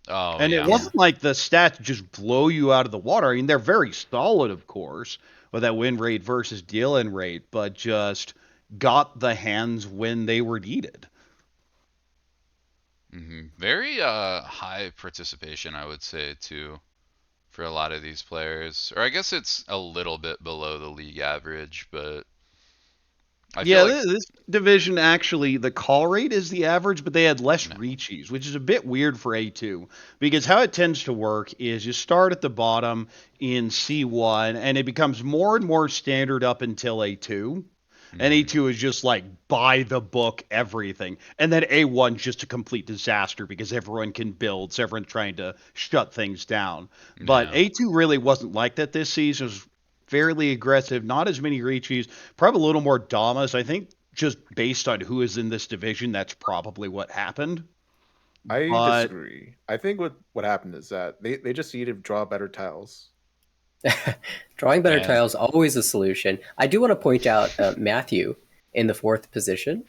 Speaker 1: Oh,
Speaker 2: and it wasn't like the stats just blow you out of the water. I mean, they're very solid, of course, with that win rate versus deal-in rate, but just got the hands when they were needed.
Speaker 1: Very high participation, I would say, too, for a lot of these players. Or I guess it's a little bit below the league average, but I feel like
Speaker 2: this division actually, the call rate is the average, but they had less reaches, which is a bit weird for A2, because how it tends to work is you start at the bottom in C1, and it becomes more and more standard up until A2. And A2 is just like by the book everything. And then A1's just a complete disaster because everyone can build, so everyone's trying to shut things down. But A2 really wasn't like that this season. It was fairly aggressive, not as many reaches, probably a little more Damas. I think just based on who is in this division, that's probably what happened.
Speaker 4: I disagree. I think what happened is that they just need to draw better tiles.
Speaker 3: Drawing better tiles always a solution. I do want to point out Matthew in the 4th position,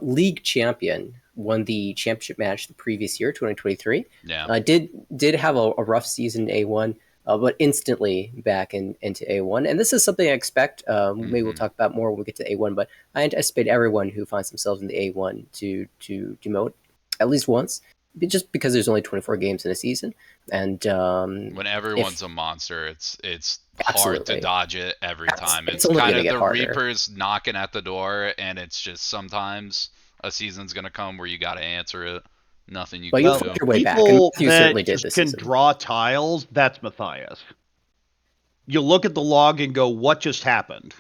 Speaker 3: league champion, won the championship match the previous year, 2023. Did have a rough season in A1, but instantly back into A1. And this is something I expect. Maybe we'll talk about more when we get to A1, but I anticipate everyone who finds themselves in the A1 to demote at least once, just because there's only 24 games in a season. And
Speaker 1: when everyone's a monster, it's hard to dodge it every time. It's
Speaker 3: only
Speaker 1: kind
Speaker 3: gonna
Speaker 1: of
Speaker 3: get
Speaker 1: the
Speaker 3: harder.
Speaker 1: Reapers knocking at the door, and it's just sometimes a season's gonna come where you got to answer it. Nothing you
Speaker 3: But
Speaker 1: can
Speaker 3: you'll
Speaker 1: do.
Speaker 3: find your way back.
Speaker 2: People
Speaker 3: And you
Speaker 2: that
Speaker 3: certainly did
Speaker 2: just
Speaker 3: this
Speaker 2: can
Speaker 3: season.
Speaker 2: draw tiles, that's Matthias. You look at the log and go, what just happened?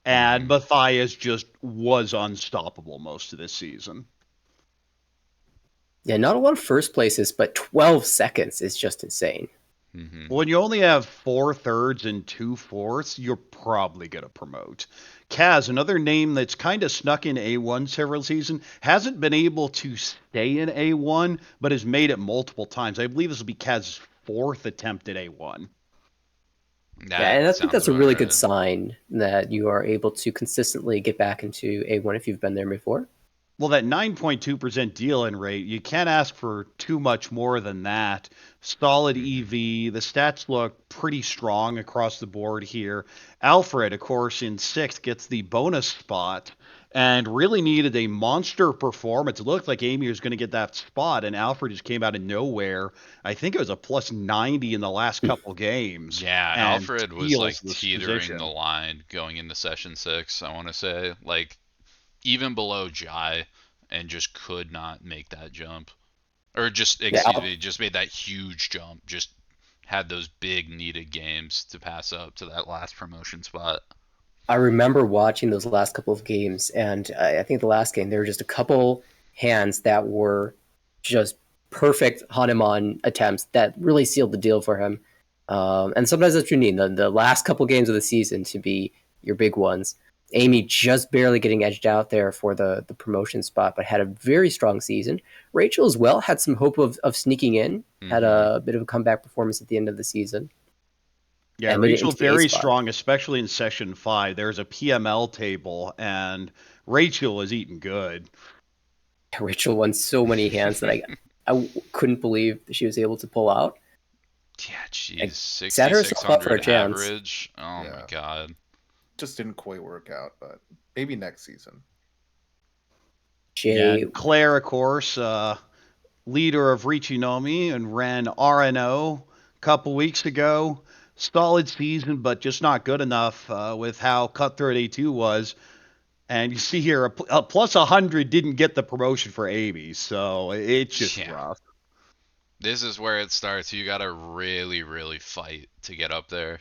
Speaker 2: And Matthias just was unstoppable most of this season.
Speaker 3: Yeah, not a lot of first places, but 12 seconds is just insane.
Speaker 2: When you only have 4 thirds and 2 fourths, you're probably going to promote. Kaz, another name that's kind of snuck in A1 several seasons, hasn't been able to stay in A1, but has made it multiple times. I believe this will be Kaz's 4th attempt at A1.
Speaker 3: And I think that's a really good sign that you are able to consistently get back into A1 if you've been there before.
Speaker 2: Well, that 9.2% deal-in rate, you can't ask for too much more than that. Solid EV. The stats look pretty strong across the board here. Alfred, of course, in 6th gets the bonus spot and really needed a monster performance. It looked like Amy was going to get that spot, and Alfred just came out of nowhere. I think it was a plus 90 in the last couple games.
Speaker 1: Yeah, Alfred was like
Speaker 2: steals this
Speaker 1: teetering
Speaker 2: position.
Speaker 1: the line going into session 6, I want to say. Like, even below Jai, and just could not make that jump. Or just, just made that huge jump. Just had those big needed games to pass up to that last promotion spot.
Speaker 3: I remember watching those last couple of games, and I think the last game, there were just a couple hands that were just perfect Hanuman attempts that really sealed the deal for him. And sometimes that's what you need, the last couple games of the season to be your big ones. Amy just barely getting edged out there for the promotion spot, but had a very strong season. Rachel as well had some hope of sneaking in, had a bit of a comeback performance at the end of the season.
Speaker 2: Yeah, Rachel's very strong, especially in session 5. There's a PML table, and Rachel is eating good.
Speaker 3: Rachel won so many hands that couldn't believe she was able to pull out.
Speaker 1: Yeah, jeez,
Speaker 3: set herself up for a
Speaker 1: 6,600
Speaker 3: chance.
Speaker 1: average. Oh my god.
Speaker 4: Just didn't quite work out, but maybe next season.
Speaker 2: Yeah, and Claire, of course, leader of Richinomi, and ran RNO a couple weeks ago. Solid season, but just not good enough with how cutthroat A2 was. And you see here, a plus 100 didn't get the promotion for Amy, so it's just rough.
Speaker 1: This is where it starts. You gotta really, really fight to get up there.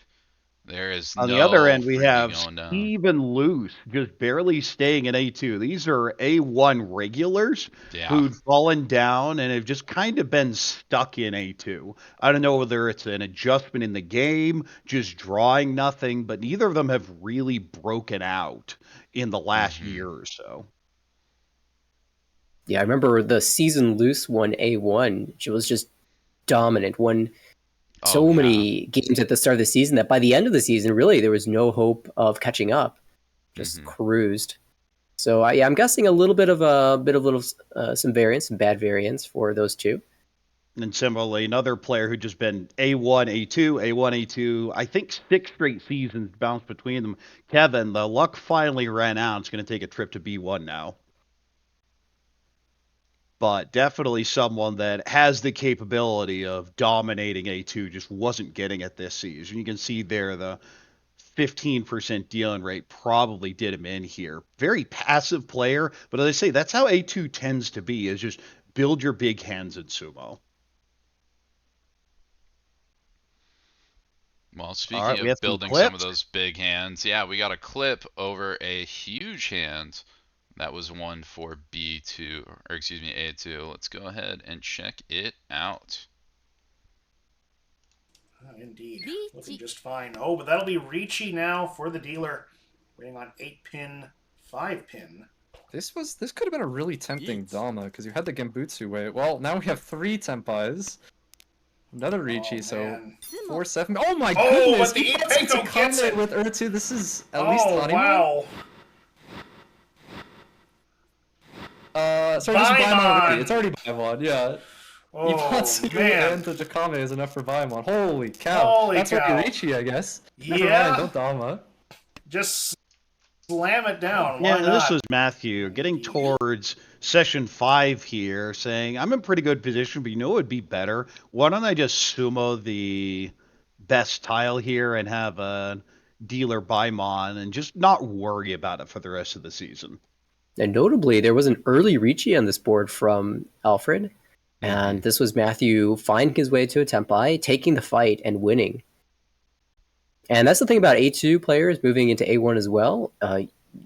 Speaker 1: There is
Speaker 2: On
Speaker 1: no
Speaker 2: the other end, we
Speaker 1: freaking
Speaker 2: have
Speaker 1: going down.
Speaker 2: Steven Luce just barely staying in A2. These are A1 regulars who'd fallen down and have just kind of been stuck in A2. I don't know whether it's an adjustment in the game, just drawing nothing, but neither of them have really broken out in the last year or so.
Speaker 3: Yeah, I remember the season Luce won A1. She was just dominant. Won so many games at the start of the season that by the end of the season, really, there was no hope of catching up. Just cruised. So I'm guessing a little bit of some variance, some bad variance for those two.
Speaker 2: And similarly, another player who just been A1, A2, A1, A2, I think 6 straight seasons bounced between them. Kevin, the luck finally ran out. It's going to take a trip to B1 now. But definitely someone that has the capability of dominating A2, just wasn't getting it this season. You can see there the 15% dealing rate probably did him in here. Very passive player, but as I say, that's how A2 tends to be, is just build your big hands in sumo.
Speaker 1: Well, speaking of building some of those big hands, we got a clip over a huge hand. That was one for B2, or excuse me, A2. Let's go ahead and check it out.
Speaker 8: Indeed. Looking just fine. Oh, but that'll be Ricci now for the dealer. Waiting on 8-pin, 5-pin.
Speaker 7: This could have been a really tempting Dama, because you had the Genbutsu way. Well, now we have 3 Tenpais. Another Ricci, so 4-7. Oh my goodness!
Speaker 8: But the Ipenko gets it
Speaker 7: with Ertu. This is at least honeymoon.
Speaker 8: Wow.
Speaker 7: Sorry, this is Baimon already. It's already Baimon, yeah.
Speaker 8: Oh,
Speaker 7: Ippatsu
Speaker 8: man.
Speaker 7: and the Jakame is enough for Baimon. Holy cow. That's already Ricci, I guess. Never mind, don't Dama.
Speaker 8: Just slam it down.
Speaker 2: Yeah, this was Matthew getting towards session 5 here, saying, I'm in pretty good position, but you know what would be better? Why don't I just sumo the best tile here and have a dealer Baimon and just not worry about it for the rest of the season?
Speaker 3: And notably, there was an early Ricci on this board from Alfred, and this was Matthew finding his way to a Tenpai, taking the fight, and winning. And that's the thing about A2 players moving into A1 as well.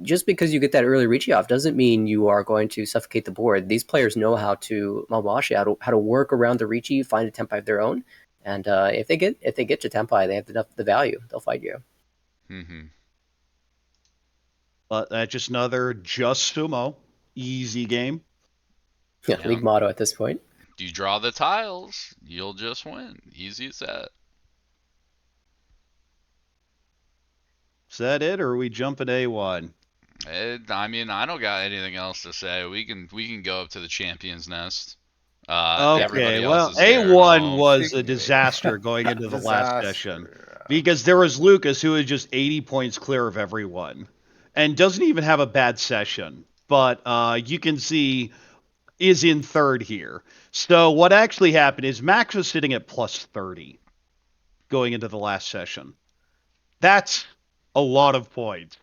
Speaker 3: Just because you get that early Ricci off doesn't mean you are going to suffocate the board. These players know how to Mawashi, how to work around the Ricci, find a Tenpai of their own, and if they get to Tenpai, they have the value. They'll fight you.
Speaker 2: But that's just another just sumo, easy game.
Speaker 3: Yeah, league motto at this point.
Speaker 1: You draw the tiles, you'll just win. Easy as that.
Speaker 2: Is that it, or are we jumping A1?
Speaker 1: I mean, I don't got anything else to say. We can go up to the Champions Nest.
Speaker 2: Okay, well, A1 was a disaster going into the last session. Because there was Lucas, who was just 80 points clear of everyone. And doesn't even have a bad session. But you can see is in third here. So what actually happened is Max was sitting at plus 30 going into the last session. That's a lot of points.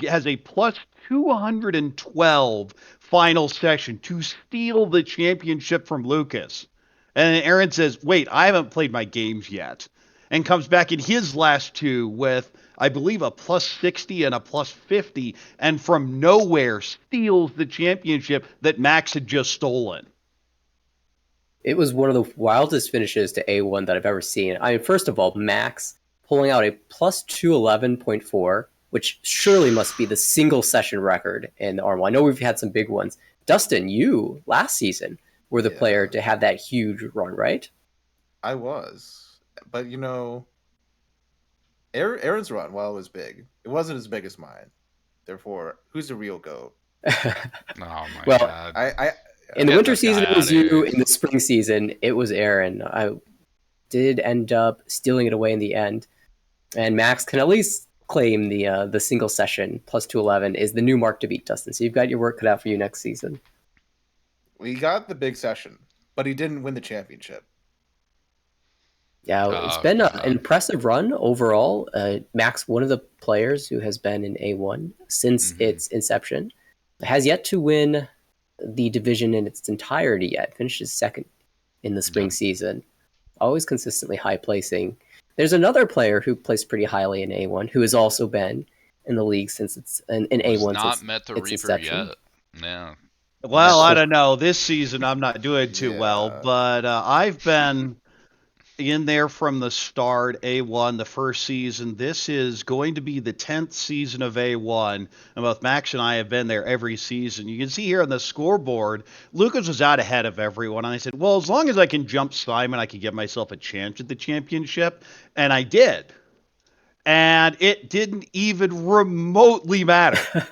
Speaker 2: Has a plus 212 final session to steal the championship from Lucas. And Aaron says, wait, I haven't played my games yet. And comes back in his last 2 with, I believe, a plus 60 and a plus 50, and from nowhere steals the championship that Max had just stolen.
Speaker 3: It was one of the wildest finishes to A1 that I've ever seen. I mean, first of all, Max pulling out a plus 211.4, which surely must be the single session record in the Armor. I know we've had some big ones. Dustin, you, last season, were the player to have that huge run, right?
Speaker 4: I was. But, you know, Aaron's run, while it was big, it wasn't as big as mine. Therefore, who's the real GOAT?
Speaker 1: Oh, my God.
Speaker 3: In the
Speaker 1: Get
Speaker 3: winter
Speaker 1: this
Speaker 3: season,
Speaker 1: guy
Speaker 3: it was
Speaker 1: outta here.
Speaker 3: you. In the spring season, it was Aaron. I did end up stealing it away in the end, and Max can at least claim the single session plus 211 is the new mark to beat, Dustin. So you've got your work cut out for you next season.
Speaker 4: We got the big session, but he didn't win the championship.
Speaker 3: Yeah, it's been an impressive run overall. Max, one of the players who has been in A1 since its inception, has yet to win the division in its entirety yet. Finishes second in the spring season. Always consistently high placing. There's another player who placed pretty highly in A1 who has also been in the league since it's in A1
Speaker 1: Not
Speaker 3: since
Speaker 1: met the
Speaker 3: its
Speaker 1: Reaper
Speaker 3: inception.
Speaker 1: yet. Yeah.
Speaker 2: Well, I don't know. This season I'm not doing too well, but I've been in there from the start. A1, the first season. This is going to be the 10th season of A1, and both Max and I have been there every season. You can see here on the scoreboard, Lucas was out ahead of everyone, and I said, well, as long as I can jump Simon, I can give myself a chance at the championship, and I did. And it didn't even remotely matter.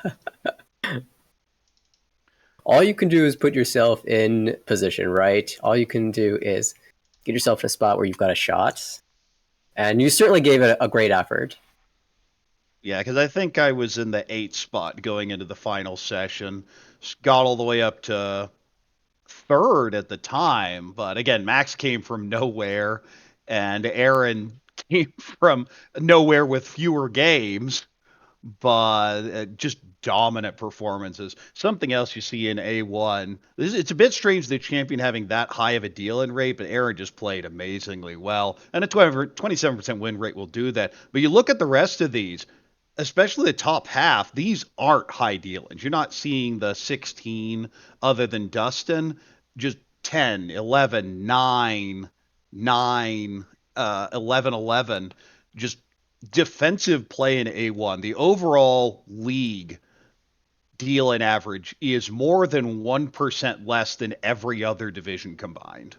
Speaker 3: All you can do is put yourself in position, right? All you can do is get yourself in a spot where you've got a shot. And you certainly gave it a great effort.
Speaker 2: Yeah, because I think I was in the 8th spot going into the final session. Got all the way up to 3rd at the time. But again, Max came from nowhere, and Aaron came from nowhere with fewer games. But just dominant performances. Something else you see in A1. It's a bit strange the champion having that high of a deal-in rate, but Aaron just played amazingly well. And a 27% win rate will do that. But you look at the rest of these, especially the top half, these aren't high deal-ins. You're not seeing the 16 other than Dustin. Just 10, 11, 9, 9, 11, 11. Just defensive play in A1. The overall league deal-in average is more than 1% less than every other division combined.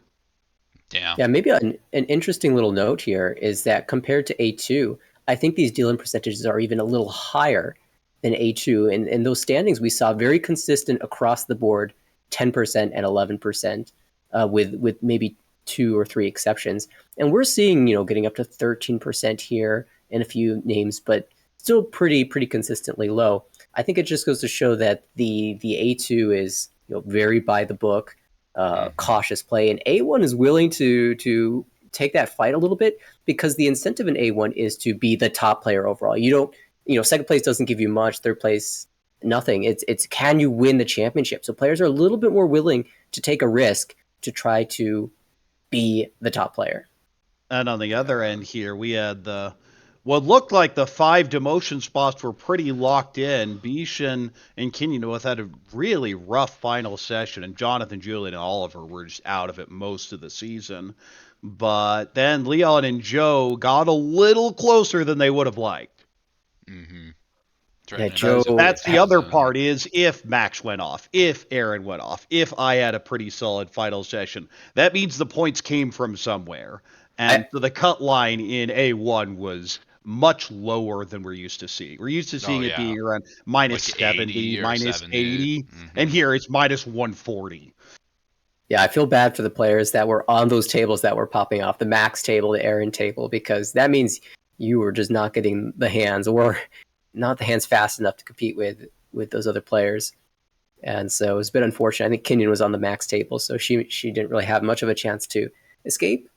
Speaker 3: Yeah, maybe an interesting little note here is that compared to A2, I think these deal-in percentages are even a little higher than A2. And in those standings, we saw very consistent across the board, 10% and 11%, with maybe 2 or 3 exceptions. And we're seeing, getting up to 13% here in a few names, but still pretty consistently low. I think it just goes to show that the A2 is very by the book, cautious play, and A1 is willing to take that fight a little bit because the incentive in A1 is to be the top player overall. You don't, second place doesn't give you much, third place nothing. It's can you win the championship? So players are a little bit more willing to take a risk to try to be the top player.
Speaker 2: And on the other end here, we had what looked like the 5 demotion spots were pretty locked in. Bishan and Kenyon both had a really rough final session, and Jonathan, Julian, and Oliver were just out of it most of the season. But then Leon and Joe got a little closer than they would have liked.
Speaker 1: Mm-hmm.
Speaker 3: Yeah, Joe.
Speaker 2: That's the other part is if Max went off, if Aaron went off, if I had a pretty solid final session, that means the points came from somewhere. And so the cut line in A1 was much lower than we're used to seeing. We're used to seeing it being around minus
Speaker 1: like
Speaker 2: 70, minus
Speaker 1: 70.
Speaker 2: 80, and here it's minus 140.
Speaker 3: Yeah, I feel bad for the players that were on those tables that were popping off, the Max table, the Aaron table, because that means you were just not getting the hands or not the hands fast enough to compete with those other players. And so it was a bit unfortunate. I think Kenyon was on the Max table, so she didn't really have much of a chance to escape,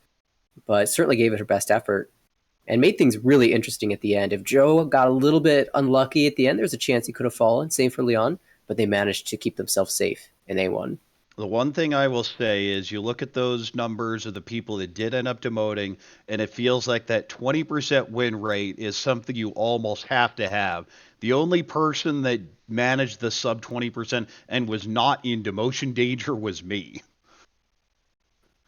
Speaker 3: but certainly gave it her best effort and made things really interesting at the end. If Joe got a little bit unlucky at the end, there's a chance he could have fallen. Same for Leon, but they managed to keep themselves safe in A1.
Speaker 2: The one thing I will say is you look at those numbers of the people that did end up demoting, and it feels like that 20% win rate is something you almost have to have. The only person that managed the sub 20% and was not in demotion danger was me.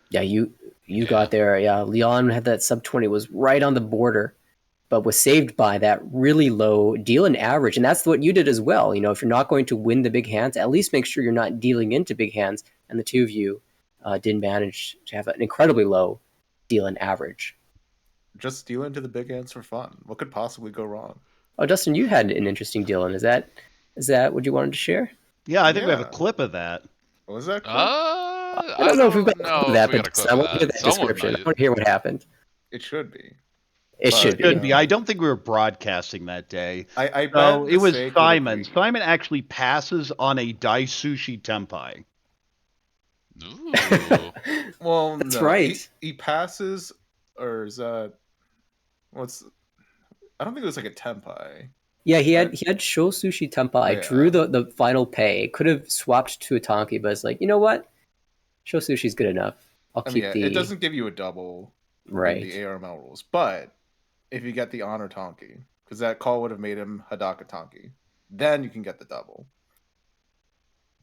Speaker 3: Yeah, you got there. Yeah, Leon had that sub 20, was right on the border, but was saved by that really low deal-in average. And that's what you did as well. If you're not going to win the big hands, at least make sure you're not dealing into big hands. And the two of you did manage to have an incredibly low deal-in average.
Speaker 4: Just deal into the big hands for fun. What could possibly go wrong?
Speaker 3: Oh, Dustin, you had an interesting deal-in. Is that what you wanted to share?
Speaker 2: Yeah, I think we have a clip of that.
Speaker 4: Was that?
Speaker 3: I don't know if we've got
Speaker 1: know
Speaker 3: clip of that,
Speaker 1: if we
Speaker 3: but
Speaker 1: got a clip
Speaker 3: I
Speaker 1: of
Speaker 3: want to hear
Speaker 1: that.
Speaker 3: that
Speaker 1: Someone
Speaker 3: description. I
Speaker 1: might.
Speaker 3: want to hear what happened.
Speaker 4: It should be.
Speaker 3: It
Speaker 4: But,
Speaker 3: should
Speaker 2: Should
Speaker 3: be.
Speaker 2: be. I don't think we were broadcasting that day.
Speaker 4: I
Speaker 2: So
Speaker 4: bet
Speaker 2: it was
Speaker 4: mistake would
Speaker 2: Simon.
Speaker 4: agree.
Speaker 2: Simon actually passes on a Daisushi Tenpai.
Speaker 1: Ooh.
Speaker 4: Well,
Speaker 3: That's
Speaker 4: no,
Speaker 3: right.
Speaker 4: He passes, or is that what's? I don't think it was like a tenpai.
Speaker 3: Yeah, he had Sho Sushi Tenpai,
Speaker 4: Yeah.
Speaker 3: drew the final pay, could have swapped to a Tonki, but it's like, you know what? Sho Sushi's good enough. I'll
Speaker 4: I
Speaker 3: keep
Speaker 4: mean,
Speaker 3: the
Speaker 4: it doesn't give you a double
Speaker 3: right.
Speaker 4: in the ARML rules, but if you get the honor Tonki, because that call would have made him Hadaka Tonki, then you can get the double.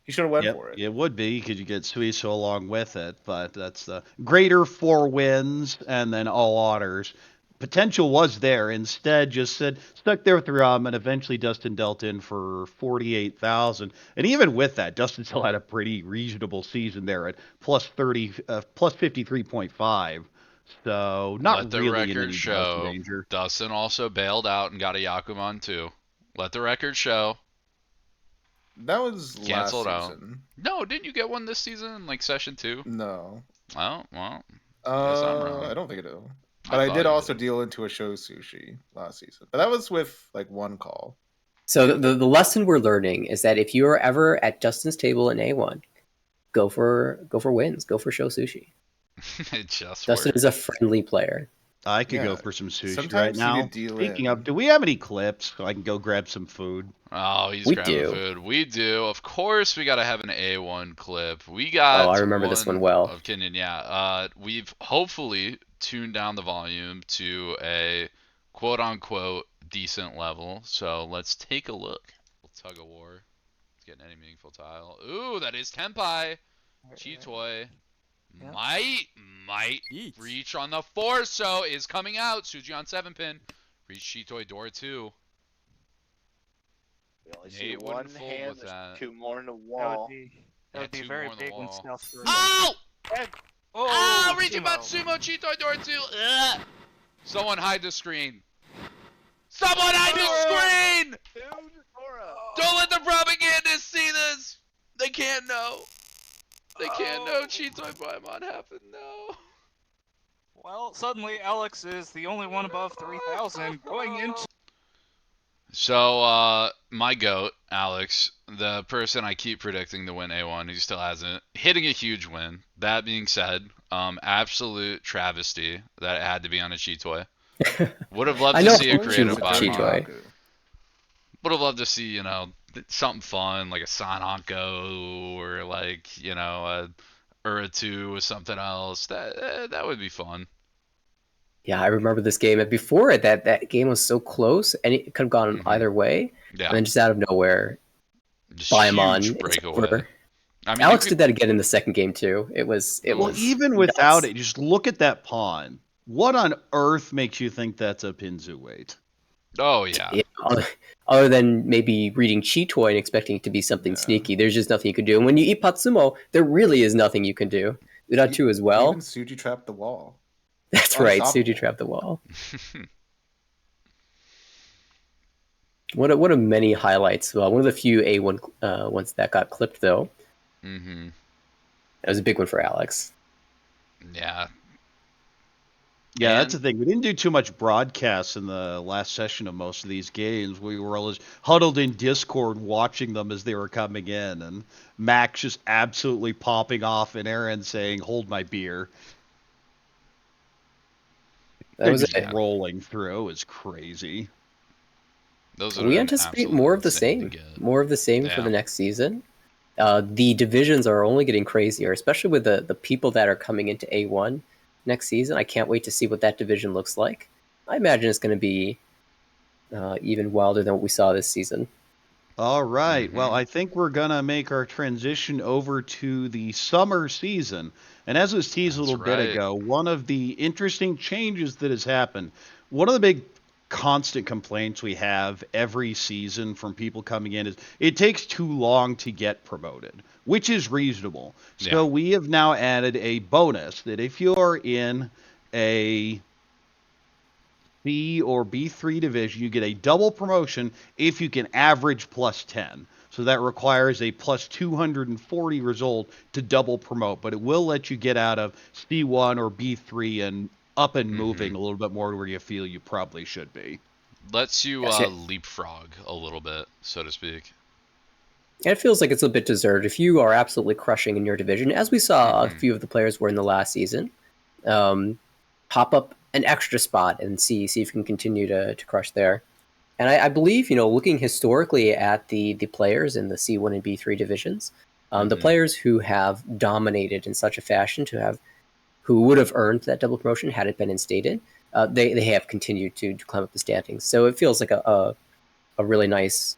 Speaker 4: He should have went for it.
Speaker 2: It would be because you get Suiso along with it, but that's the greater 4 wins and then all honors. Potential was there. Instead, just stuck there with the Ram, and eventually Dustin dealt in for 48,000. And even with that, Dustin still had a pretty reasonable season there at plus 53.5. So not
Speaker 1: Let the
Speaker 2: really in
Speaker 1: record
Speaker 2: any
Speaker 1: show.
Speaker 2: danger.
Speaker 1: Dustin also bailed out and got a Yakuman too. Let the record show.
Speaker 4: That was
Speaker 1: Canceled
Speaker 4: last
Speaker 1: out.
Speaker 4: season.
Speaker 1: No, didn't you get one this season, like session 2?
Speaker 4: No.
Speaker 1: Oh, well. I guess I'm wrong.
Speaker 4: I don't think I do. But I did also deal into a Sho Sushi last season. But that was with like one call.
Speaker 3: So the lesson we're learning is that if you are ever at Dustin's table in A1, go for wins. Go for Sho Sushi.
Speaker 1: It just
Speaker 3: Dustin
Speaker 1: worked.
Speaker 3: is a friendly player.
Speaker 2: I could go
Speaker 4: Yeah.
Speaker 2: for some sushi
Speaker 4: Sometimes
Speaker 2: right
Speaker 4: you
Speaker 2: now.
Speaker 4: need to deal
Speaker 2: Speaking
Speaker 4: in.
Speaker 2: of, do we have any clips so I can go grab some food?
Speaker 1: Oh, he's
Speaker 3: We
Speaker 1: grabbing
Speaker 3: do.
Speaker 1: food. We do. Of course, we got to have an A1 clip. We got.
Speaker 3: Oh, I remember this one well.
Speaker 1: Of Kenyon, yeah. We've hopefully tuned down the volume to a quote-unquote decent level. So let's take a look. Tug of war. Let's get any meaningful tile. Ooh, that is Tenpai. Chitoi. Might reach on the 4, so is coming out. Suji on 7-pin. Reach Chitoi door 2.
Speaker 11: We only see
Speaker 1: Nate
Speaker 11: one
Speaker 1: wouldn't fold
Speaker 11: hand,
Speaker 1: with
Speaker 11: there's
Speaker 1: that.
Speaker 11: 2 more in the
Speaker 13: That
Speaker 11: wall.
Speaker 13: would be
Speaker 1: two
Speaker 13: very
Speaker 1: more on the
Speaker 13: big when
Speaker 1: wall.
Speaker 13: Snail's through.
Speaker 1: Oh!
Speaker 13: Oh,
Speaker 1: Reaching
Speaker 13: Sumo.
Speaker 1: Matsumo Chitoi door 2. Ugh. Someone hide the screen. Someone hide the screen! Don't let the propagandists see this. They can't know. They can't know Chitoi Paimon happened. No.
Speaker 13: Well, suddenly Alex is the only one above 3,000 going into.
Speaker 1: So, my GOAT, Alex, the person I keep predicting to win A1, he still hasn't, hitting a huge win. That being said, absolute travesty that it had to be on a Chitoi. Would have loved
Speaker 3: I
Speaker 1: to
Speaker 3: know
Speaker 1: see a
Speaker 3: how
Speaker 1: creative
Speaker 3: to
Speaker 1: buy.
Speaker 3: Chitoi.
Speaker 1: Would have loved to see, something fun, like a Sanako, or like, a Uratu or something else. That would be fun.
Speaker 3: Yeah, I remember this game. And before it, that game was so close, and it could have gone either way.
Speaker 1: Yeah.
Speaker 3: And then just out of nowhere,
Speaker 1: Just
Speaker 3: Paimon,
Speaker 1: huge
Speaker 3: it's
Speaker 1: breakaway.
Speaker 3: over.
Speaker 1: I mean,
Speaker 3: Alex did that again in the second game too. It was
Speaker 2: Even without it, just look at that pawn. What on earth makes you think that's a Pinzu weight?
Speaker 1: Oh yeah.
Speaker 3: Other than maybe reading Chitoi and expecting it to be something sneaky, there's just nothing you can do. And when you eat Patsumo, there really is nothing you can do. Uratu as well.
Speaker 4: Even Suji trapped the wall.
Speaker 3: That's right.
Speaker 4: Unstoppable.
Speaker 3: Suji trapped the wall. What a many highlights. Well, one of the few A1 ones that got clipped though.
Speaker 1: Mm-hmm.
Speaker 3: That was a big one for Alex.
Speaker 1: Yeah.
Speaker 2: Yeah, that's the thing. We didn't do too much broadcasts in the last session of most of these games. We were always huddled in Discord watching them as they were coming in, and Max just absolutely popping off and Aaron saying, "Hold my beer."
Speaker 3: That was
Speaker 2: just
Speaker 3: it.
Speaker 2: rolling through. It was crazy.
Speaker 3: We anticipate more of the same. More of the same for the next season. The divisions are only getting crazier, especially with the people that are coming into A1 next season. I can't wait to see what that division looks like. I imagine it's going to be even wilder than what we saw this season.
Speaker 2: All right. Well, I think we're going to make our transition over to the summer season. And as was teased a little bit ago, one of the interesting changes that has happened, one of the big constant complaints we have every season from people coming in is it takes too long to get promoted, which is reasonable. So we have now added a bonus that if you're in a B or B3 division, you get a double promotion if you can average plus 10. So that requires a plus 240 result to double promote, but it will let you get out of C1 or B3 and up and moving a little bit more to where you feel you probably should be.
Speaker 1: Lets you
Speaker 3: Gotcha.
Speaker 1: leapfrog a little bit, so to speak.
Speaker 3: And it feels like it's a bit deserved. If you are absolutely crushing in your division, as we saw a few of the players were in the last season, pop up an extra spot and see if you can continue to crush there. And I believe, looking historically at the players in the C1 and B3 divisions, the players who have dominated in such a fashion who would have earned that double promotion had it been instated, they have continued to climb up the standings. So it feels like a really nice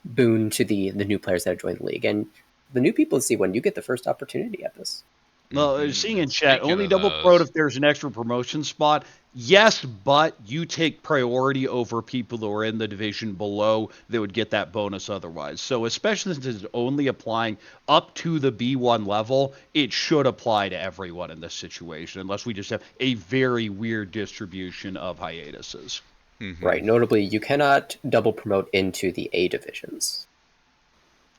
Speaker 3: boon to the new players that have joined the league. And the new people in C1, you get the first opportunity at this.
Speaker 2: Well, seeing in chat,
Speaker 1: Speaking
Speaker 2: only
Speaker 1: of
Speaker 2: double
Speaker 1: those-
Speaker 2: promote if there's an extra promotion spot. Yes, but you take priority over people who are in the division below that would get that bonus otherwise. So especially since it's only applying up to the B1 level, it should apply to everyone in this situation, unless we just have a very weird distribution of hiatuses.
Speaker 3: Right. Notably, you cannot double promote into the A divisions.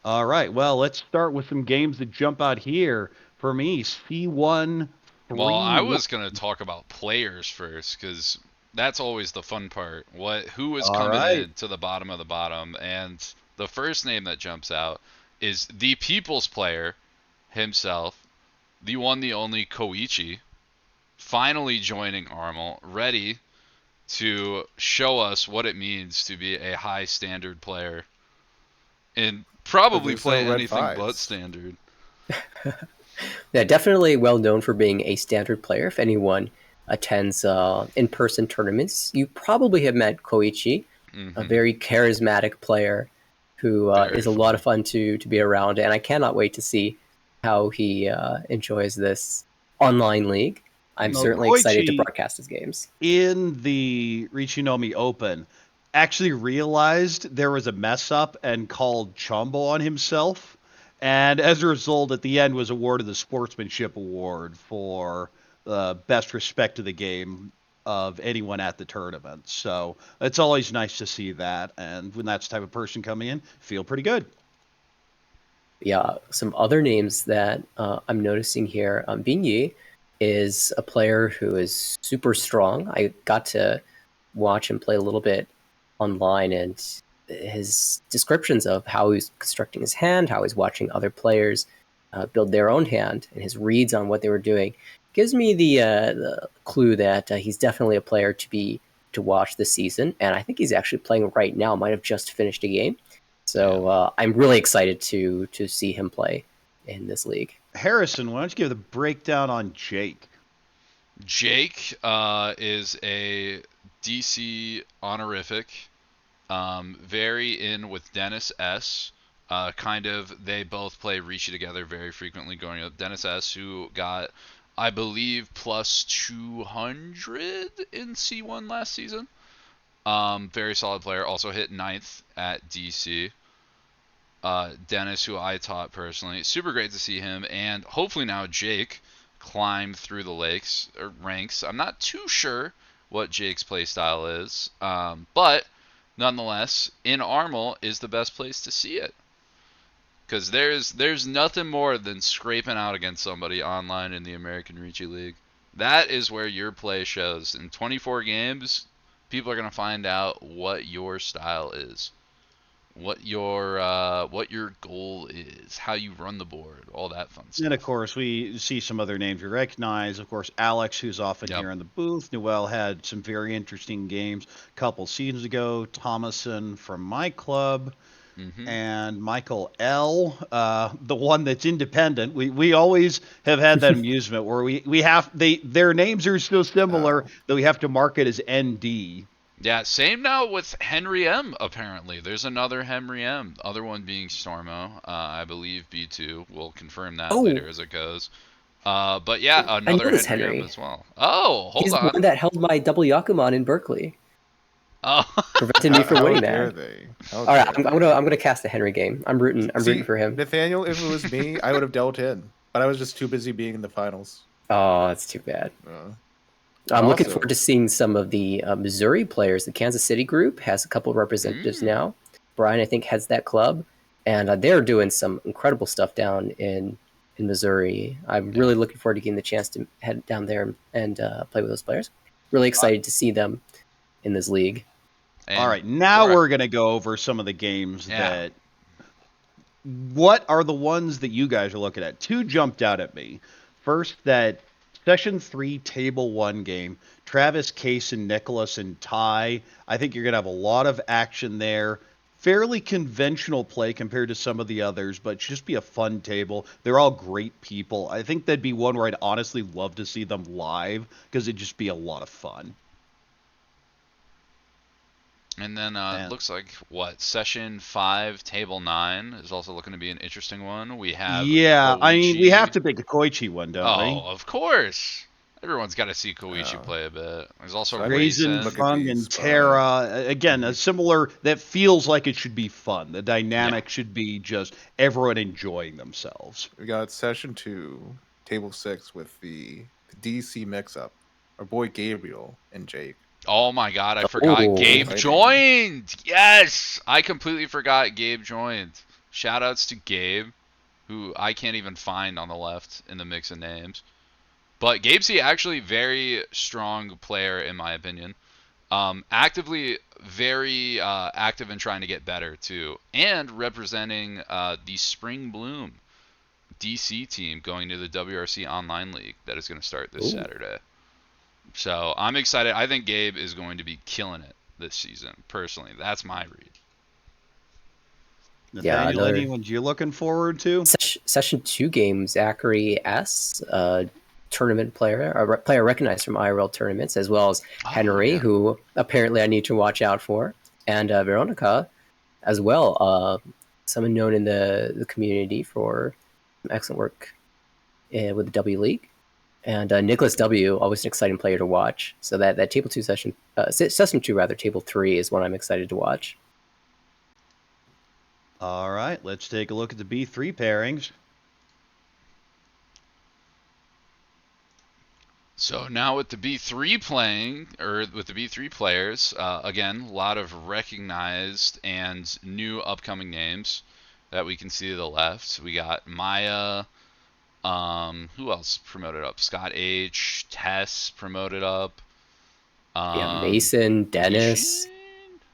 Speaker 2: All right, well, let's start with some games that jump out here. For me, C1...
Speaker 1: Well, I was going to talk about players first, because that's always the fun part. Who is coming in to the bottom of the bottom? And the first name that jumps out is the people's player himself, the one, the only Koichi, finally joining Armel, ready to show us what it means to be a high standard player and probably
Speaker 4: There's
Speaker 1: play
Speaker 4: no red
Speaker 1: anything but
Speaker 4: fives.
Speaker 1: standard.
Speaker 3: Yeah, definitely well known for being a standard player. If anyone attends in-person tournaments, you probably have met Koichi, a very charismatic player who is a lot of fun to be around. And I cannot wait to see how he enjoys this online league. I'm certainly excited to
Speaker 2: Koichi,
Speaker 3: broadcast his games.
Speaker 2: in the Richinomi Open, actually realized there was a mess up and called Chumbo on himself. And as a result, at the end was awarded the Sportsmanship Award for best respect to the game of anyone at the tournament. So it's always nice to see that. And when that's the type of person coming in, feel pretty good.
Speaker 3: Yeah, some other names that I'm noticing here. Binyi is a player who is super strong. I got to watch him play a little bit online, and his descriptions of how he's constructing his hand, how he's watching other players build their own hand, and his reads on what they were doing gives me the clue that he's definitely a player to watch this season. And I think he's actually playing right now. Might have just finished a game. So I'm really excited to see him play in this league.
Speaker 2: Harrison, why don't you give the breakdown on Jake?
Speaker 1: Jake is a DC honorific, very in with Dennis S. They both play Rishi together very frequently going up. Dennis S., who got, I believe, plus 200 in C1 last season. Very solid player. Also hit 9th at DC. Dennis, who I taught personally. Super great to see him. And hopefully now Jake climb through the ranks. I'm not too sure what Jake's playstyle is. But nonetheless, in Armel is the best place to see it. Because there's nothing more than scraping out against somebody online in the American Ricci League. That is where your play shows. In 24 games, people are going to find out what your style is. What your goal is, how you run the board, all that fun stuff.
Speaker 2: And of course, we see some other names we recognize. Of course, Alex, who's often here in the booth. Noel had some very interesting games a couple seasons ago. Thomason from my club. And Michael L., the one that's independent. We always have had that amusement where their names are so similar that we have to mark it as ND.
Speaker 1: Yeah, same now with Henry M, apparently. There's another Henry M, other one being Stormo. I believe B2. We'll confirm that later as it goes. But yeah, another Henry M as well. Oh, hold
Speaker 3: He's
Speaker 1: on.
Speaker 3: the one that held my double Yakuman in Berkeley.
Speaker 1: Oh,
Speaker 3: prevented me from winning
Speaker 4: dare
Speaker 3: that.
Speaker 4: they?
Speaker 3: All right, I'm gonna cast a Henry game. I'm rooting for him.
Speaker 4: Nathaniel, if it was me, I would have dealt in, but I was just too busy being in the finals.
Speaker 3: Oh, that's too bad. I'm looking forward to seeing some of the Missouri players. The Kansas City group has a couple of representatives now. Brian, I think, heads that club. and they're doing some incredible stuff down in Missouri. I'm really looking forward to getting the chance to head down there and play with those players. Really excited to see them in this league.
Speaker 2: All right, now we're going to go over some of the games that. What are the ones that you guys are looking at? Two jumped out at me. First, that Session 3 Table 1 game, Travis, Case, and Nicholas and Ty. I think you're going to have a lot of action there. Fairly conventional play compared to some of the others, but it should just be a fun table. They're all great people. I think that'd be one where I'd honestly love to see them live because it'd just be a lot of fun.
Speaker 1: And then it looks like, Session 5, Table 9 is also looking to be an interesting one. We have
Speaker 2: I mean, we
Speaker 1: Koichi.
Speaker 2: have to pick a Koichi one, don't we?
Speaker 1: Oh, of course. Everyone's got to see Koichi play a bit. There's also
Speaker 2: Raisin, Fung, and Terra. Again, a similar, that feels like it should be fun. The dynamic should be just everyone enjoying themselves.
Speaker 4: We got Session 2, Table 6 with the DC mix-up. Our boy Gabriel and Jake.
Speaker 1: Oh my god, I forgot Gabe joined! Yes! I completely forgot Gabe joined. Shoutouts to Gabe, who I can't even find on the left in the mix of names. But Gabe's actually very strong player in my opinion. Actively very active in trying to get better too. And representing the Spring Bloom DC team going to the WRC Online League that is going to start this Saturday. So I'm excited. I think Gabe is going to be killing it this season. Personally, that's my read.
Speaker 2: Nathaniel, any ones you're looking forward to?
Speaker 3: Session 2 game, Zachary S., tournament player, a player recognized from IRL tournaments, as well as Henry, who apparently I need to watch out for, and Veronica as well. Someone known in the community for excellent work with the W League. And Nicholas W, always an exciting player to watch. So that Table 2 session, Session 2 rather, Table 3 is one I'm excited to watch.
Speaker 2: All right, let's take a look at the B3 pairings.
Speaker 1: So now with the B3 playing, or with the B3 players, again, a lot of recognized and new upcoming names that we can see to the left. We got Maya. Who else promoted up? Scott H, Tess promoted up.
Speaker 3: Mason, Dennis.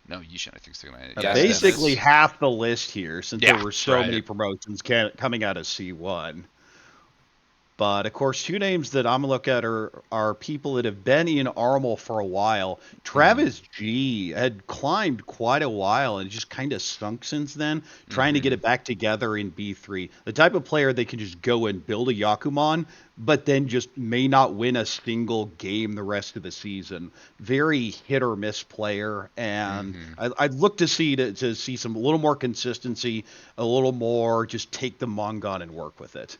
Speaker 1: No, Yishin, I think is taking
Speaker 2: basically half the list here, since there were so many promotions coming out of C1. But, of course, two names that I'm going to look at are people that have been in Armel for a while. Travis G had climbed quite a while and just kind of stunk since then, trying to get it back together in B3. The type of player that can just go and build a Yakuman, but then just may not win a single game the rest of the season. Very hit-or-miss player, and I'd look to see some a little more consistency, a little more just take the Mongon and work with it.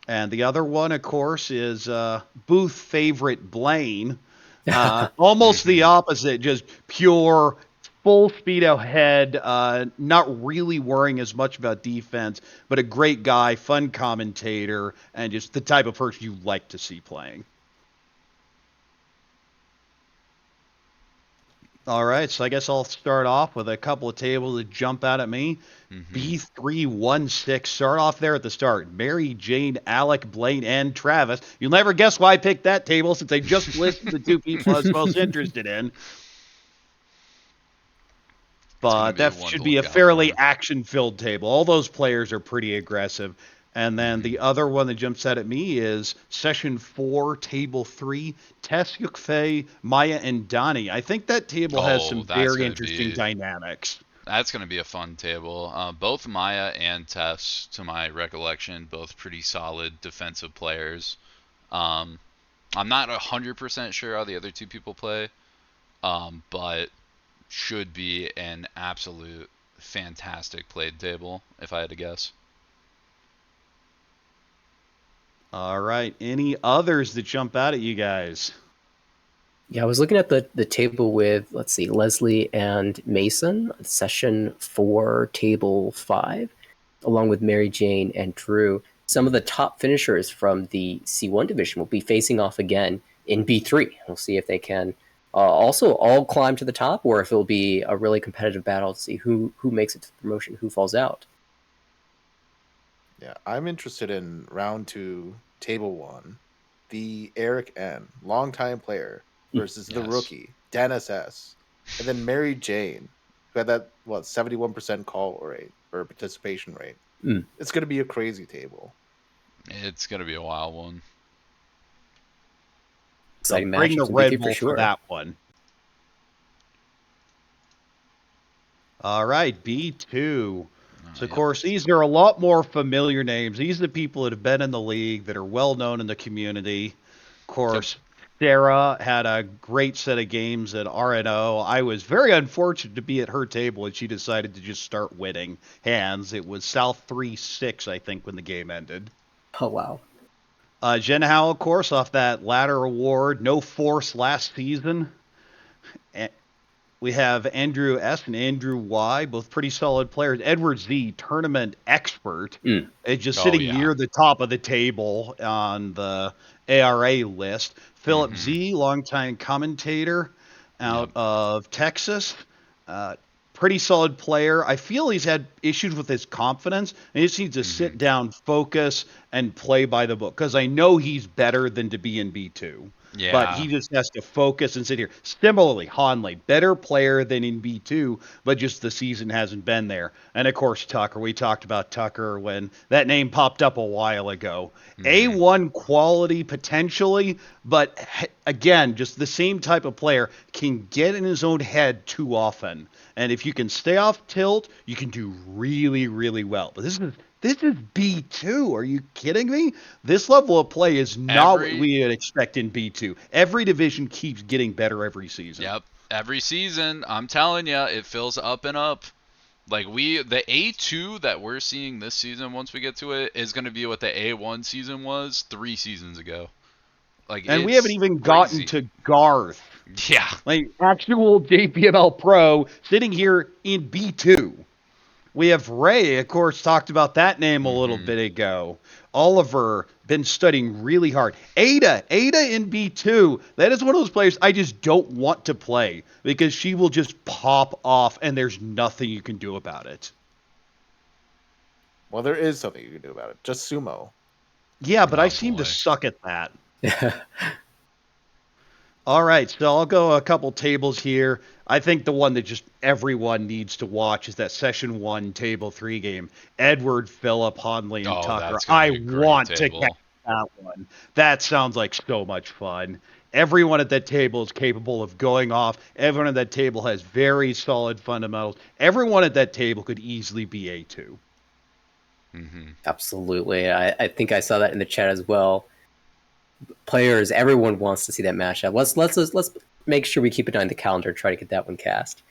Speaker 2: And the other one, of course, is booth favorite Blaine. Almost the opposite, just pure, full speed ahead, not really worrying as much about defense, but a great guy, fun commentator, and just the type of person you like to see playing. All right, so I guess I'll start off with a couple of tables that jump out at me. B316, start off there at the start. Mary Jane, Alec, Blaine, and Travis. You'll never guess why I picked that table, since I just listed the two people I was most interested in. But that should be a fairly action-filled table. All those players are pretty aggressive. And then the other one that jumps out at me is Session 4, Table 3, Tess, Yukfei, Maya, and Donnie. I think that table has some very interesting dynamics.
Speaker 1: That's going to be a fun table. Both Maya and Tess, to my recollection, both pretty solid defensive players. I'm not 100% sure how the other two people play, but should be an absolute fantastic played table, if I had to guess.
Speaker 2: All right. Any others that jump out at you guys?
Speaker 3: Yeah, I was looking at the table with, let's see, Leslie and Mason, Session 4, Table 5, along with Mary Jane and Drew. Some of the top finishers from the C1 division will be facing off again in B3. We'll see if they can also all climb to the top, or if it'll be a really competitive battle to see who makes it to the promotion, who falls out.
Speaker 4: Yeah, I'm interested in round 2, table 1, the Eric N, longtime player, versus the rookie, Dennis S, and then Mary Jane, who had that 71% call rate or participation rate. It's going to be a crazy table.
Speaker 1: It's gonna be a wild one.
Speaker 3: Exciting
Speaker 2: Bring the
Speaker 3: matchups in
Speaker 2: Red
Speaker 3: BT
Speaker 2: Bull
Speaker 3: for sure.
Speaker 2: for that one. All right, B2. So, of course, these are a lot more familiar names. These are the people that have been in the league, that are well known in the community. Of course, Sarah had a great set of games at RNO. I was very unfortunate to be at her table, and she decided to just start winning hands. It was South 3-6, I think, when the game ended.
Speaker 3: Oh, wow.
Speaker 2: Jen Howell, of course, off that ladder award, no force last season. We have Andrew S. and Andrew Y., both pretty solid players. Edward Z., tournament expert, is just sitting near the top of the table on the ARA list. Philip Z., longtime commentator out of Texas. Pretty solid player. I feel he's had issues with his confidence, and he just needs to sit down, focus, and play by the book, because I know he's better than to be in B2.
Speaker 1: Yeah.
Speaker 2: But he just has to focus and sit here. Similarly, Honley, better player than in B2, but just the season hasn't been there. And, of course, Tucker. We talked about Tucker when that name popped up a while ago. A1 quality potentially, but, again, just the same type of player can get in his own head too often. And if you can stay off tilt, you can do really, really well. But this is B2. Are you kidding me? This level of play is not what we would expect in B2. Every division keeps getting better every season.
Speaker 1: Yep. Every season, I'm telling you, it fills up and up. Like the A2 that we're seeing this season, once we get to it, is going to be what the A1 season was 3 seasons ago. Like,
Speaker 2: and we haven't even gotten to Garth.
Speaker 1: Yeah.
Speaker 2: Like, actual JPML Pro sitting here in B2. We have Ray, of course, talked about that name a little bit ago. Oliver, been studying really hard. Ada in B2. That is one of those players I just don't want to play, because she will just pop off and there's nothing you can do about it.
Speaker 4: Well, there is something you can do about it. Just sumo.
Speaker 2: Yeah, but I seem to suck at that. All right, so I'll go a couple tables here. I think the one that just everyone needs to watch is that Session 1 Table 3 game. Edward, Phillip, Honley, and Tucker. I want to catch that one. That sounds like so much fun. Everyone at that table is capable of going off. Everyone at that table has very solid fundamentals. Everyone at that table could easily be A2.
Speaker 3: Absolutely. I think I saw that in the chat as well. Players, everyone wants to see that matchup. Let's make sure we keep it on the calendar, try to get that one cast.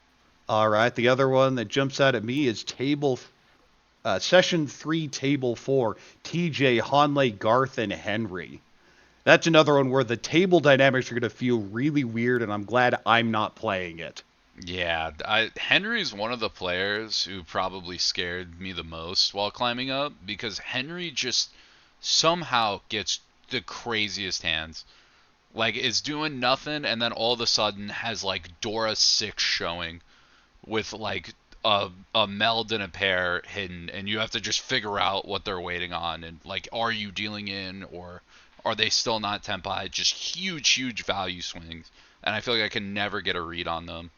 Speaker 2: All right, the other one that jumps out at me is Session 3, Table 4, TJ, Honley, Garth, and Henry. That's another one where the table dynamics are going to feel really weird, and I'm glad I'm not playing it.
Speaker 1: Yeah, Henry's one of the players who probably scared me the most while climbing up, because Henry just somehow gets the craziest hands. Like, it's doing nothing, and then all of a sudden has, like, Dora 6 showing with, like, a meld and a pair hidden, and you have to just figure out what they're waiting on, and, like, are you dealing in, or are they still not tempai? Just huge value swings, and I feel like I can never get a read on them.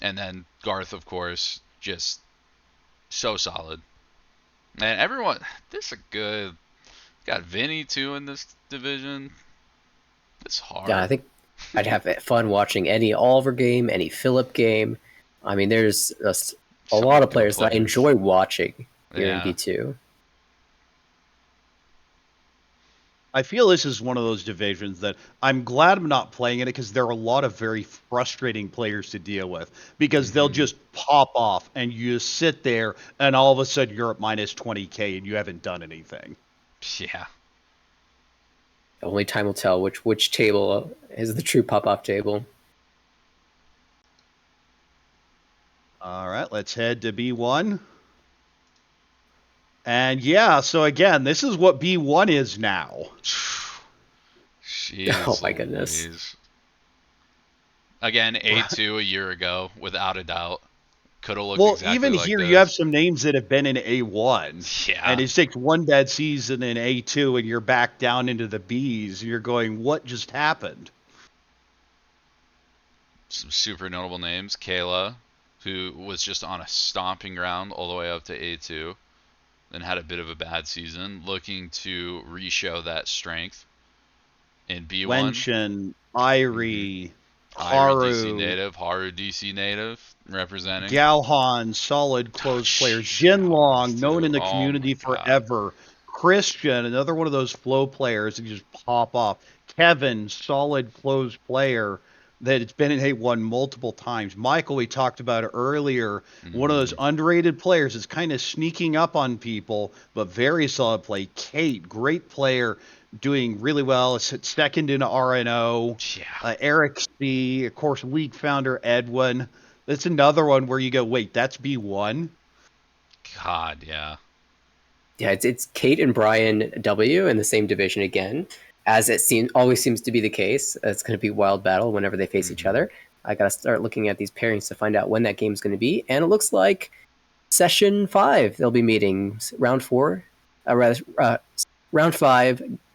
Speaker 1: And then Garth, of course, just so solid. And everyone, this is a good... Got Vinny, too, in this division. It's hard.
Speaker 3: Yeah, I think I'd have fun watching any Oliver game, any Phillip game. I mean, there's a lot of players that I enjoy watching here in B2.
Speaker 2: I feel this is one of those divisions that I'm glad I'm not playing in it, because there are a lot of very frustrating players to deal with, because they'll just pop off and you just sit there and all of a sudden you're at minus 20k and you haven't done anything.
Speaker 1: Yeah.
Speaker 3: Only time will tell which table is the true pop-off table.
Speaker 2: All right, let's head to B1. And yeah, so again, this is what B1 is now.
Speaker 1: Jeez,
Speaker 3: oh my goodness.
Speaker 1: Again, A2 a year ago, without a doubt. Could have looked
Speaker 2: Well,
Speaker 1: exactly
Speaker 2: even
Speaker 1: like
Speaker 2: here,
Speaker 1: this.
Speaker 2: you have some names that have been in A1.
Speaker 1: Yeah.
Speaker 2: And it takes one bad season in A2, and you're back down into the Bs, and you're going, what just happened?
Speaker 1: Some super notable names. Kayla, who was just on a stomping ground all the way up to A2, then had a bit of a bad season, looking to re-show that strength in B1.
Speaker 2: Wenshin, Irie,
Speaker 1: Ira DC
Speaker 2: Haru,
Speaker 1: native, Haru DC native, representing.
Speaker 2: Galhan, solid close player. Jinlong, known in the
Speaker 1: Oh
Speaker 2: community
Speaker 1: my God.
Speaker 2: forever. Christian, another one of those flow players that just pop off. Kevin, solid close player that it's been in A1 multiple times. Michael, we talked about it earlier, one of those underrated players that's kind of sneaking up on people, but very solid play. Kate, great player, doing really well. It's second in RNO.
Speaker 1: Yeah.
Speaker 2: Eric C., of course, League founder Edwin. That's another one where you go, wait, that's B1?
Speaker 1: God, yeah.
Speaker 3: Yeah, it's Kate and Brian W in the same division again, as it always seems to be the case. It's going to be wild battle whenever they face each other. I got to start looking at these pairings to find out when that game's going to be, and it looks like session 5 they'll be meeting round 5,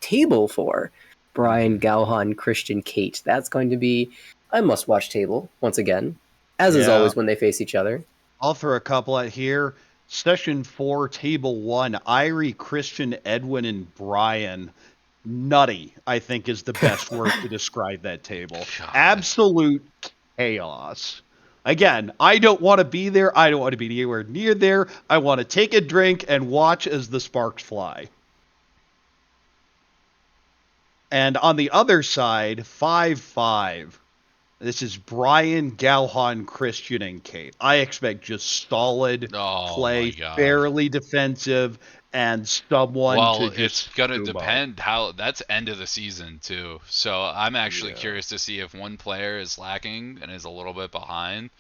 Speaker 3: table 4. Brian, Galhan, Christian, Kate. That's going to be a must-watch table once again, as is always when they face each other.
Speaker 2: I'll throw a couple out here. Session 4, Table 1, Irie, Christian, Edwin, and Brian. Nutty, I think, is the best word to describe that table. Absolute chaos. Again, I don't want to be there. I don't want to be anywhere near there. I want to take a drink and watch as the sparks fly. And on the other side, 5-5. This is Brian, Galhan, Christian, and Kate. I expect just solid play, fairly defensive, and someone to just...
Speaker 1: it's going to depend how... That's end of the season, too. So I'm actually curious to see if one player is lacking and is a little bit behind,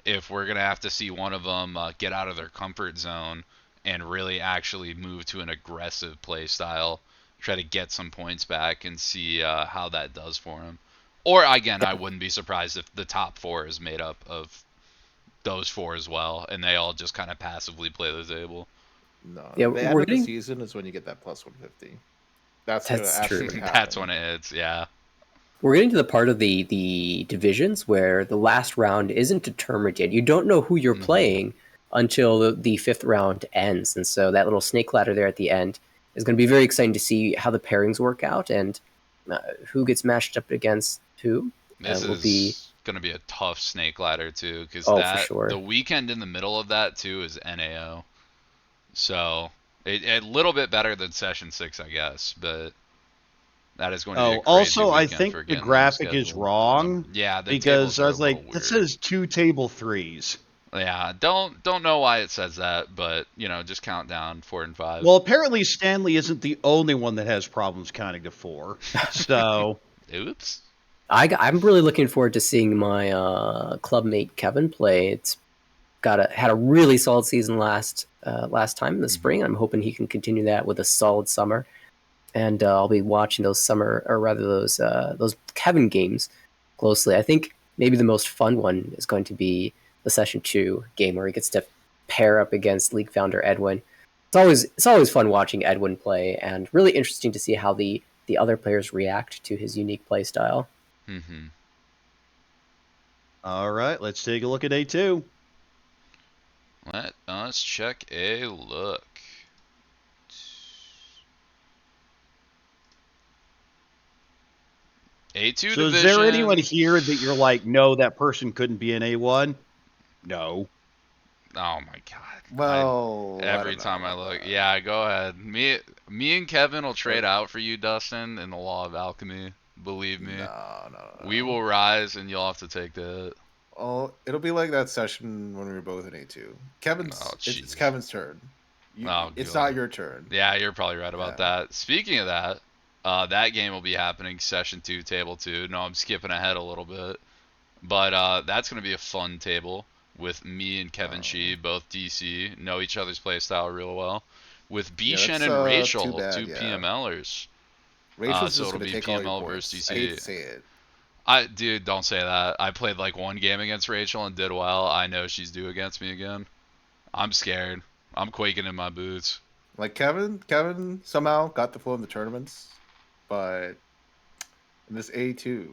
Speaker 1: if we're going to have to see one of them get out of their comfort zone and really actually move to an aggressive play style, try to get some points back and see how that does for him. Or, again, I wouldn't be surprised if the top 4 is made up of those 4 as well, and they all just kind of passively play the table.
Speaker 4: No,
Speaker 3: Yeah,
Speaker 4: the end
Speaker 3: we're
Speaker 4: of the
Speaker 3: getting-
Speaker 4: season is when you get that plus 150. That's
Speaker 3: true.
Speaker 1: That's when it hits, yeah.
Speaker 3: We're getting to the part of the divisions where the last round isn't determined yet. You don't know who you're playing until the 5th round ends, and so that little snake ladder there at the end is going to be very exciting to see how the pairings work out and who gets matched up against who.
Speaker 1: This
Speaker 3: will
Speaker 1: is
Speaker 3: be
Speaker 1: going to be a tough snake ladder, too, because
Speaker 3: for sure.
Speaker 1: The weekend in the middle of that, too, is NAO. So, a little bit better than Session 6, I guess, but that is going to be a crazy
Speaker 2: also, I
Speaker 1: weekend
Speaker 2: think
Speaker 1: for
Speaker 2: the
Speaker 1: getting them
Speaker 2: graphic is
Speaker 1: scheduled.
Speaker 2: wrong.
Speaker 1: Yeah, the
Speaker 2: because
Speaker 1: tables
Speaker 2: I
Speaker 1: are
Speaker 2: was
Speaker 1: a little
Speaker 2: like, it says 2 table 3s.
Speaker 1: Yeah, don't know why it says that, but, just count down 4 and 5.
Speaker 2: Well, apparently Stanley isn't the only one that has problems counting to 4. So,
Speaker 1: oops.
Speaker 3: I'm really looking forward to seeing my clubmate Kevin play. It's had a really solid season last time in the spring. I'm hoping he can continue that with a solid summer, and I'll be watching those those Kevin games closely. I think maybe the most fun one is going to be the Session 2 game where he gets to pair up against League founder Edwin. It's always fun watching Edwin play, and really interesting to see how the other players react to his unique play style.
Speaker 1: Mm-hmm.
Speaker 2: All right, let's take a look at A2.
Speaker 1: Let us check a look. A2
Speaker 2: So
Speaker 1: division.
Speaker 2: is there anyone here that you're like, no, that person couldn't be in A1? No.
Speaker 1: Oh my god.
Speaker 4: Well,
Speaker 1: every time I look, yeah, go ahead. Me and Kevin will trade out for you, Dustin, in the Law of Alchemy. Believe me.
Speaker 4: No.
Speaker 1: We will rise, and you'll have to take that.
Speaker 4: Oh, it'll be like that session when we were both in A2. It's Kevin's turn. It's not your turn.
Speaker 1: Yeah, you're probably right about that. Speaking of that, that game will be happening Session 2, Table 2. No, I'm skipping ahead a little bit. But that's going to be a fun table with me and Kevin Shi, both DC, know each other's playstyle real well. With Bishan and Rachel, two PMLers.
Speaker 4: Rachel's
Speaker 1: so
Speaker 4: just
Speaker 1: it'll
Speaker 4: going
Speaker 1: be
Speaker 4: to take all your
Speaker 1: PML
Speaker 4: points.
Speaker 1: versus
Speaker 4: I hate
Speaker 1: DC.
Speaker 4: to say it.
Speaker 1: Dude, don't say that. I played like one game against Rachel and did well. I know she's due against me again. I'm scared. I'm quaking in my boots.
Speaker 4: Like Kevin somehow got the flow in the tournaments, but in this A2,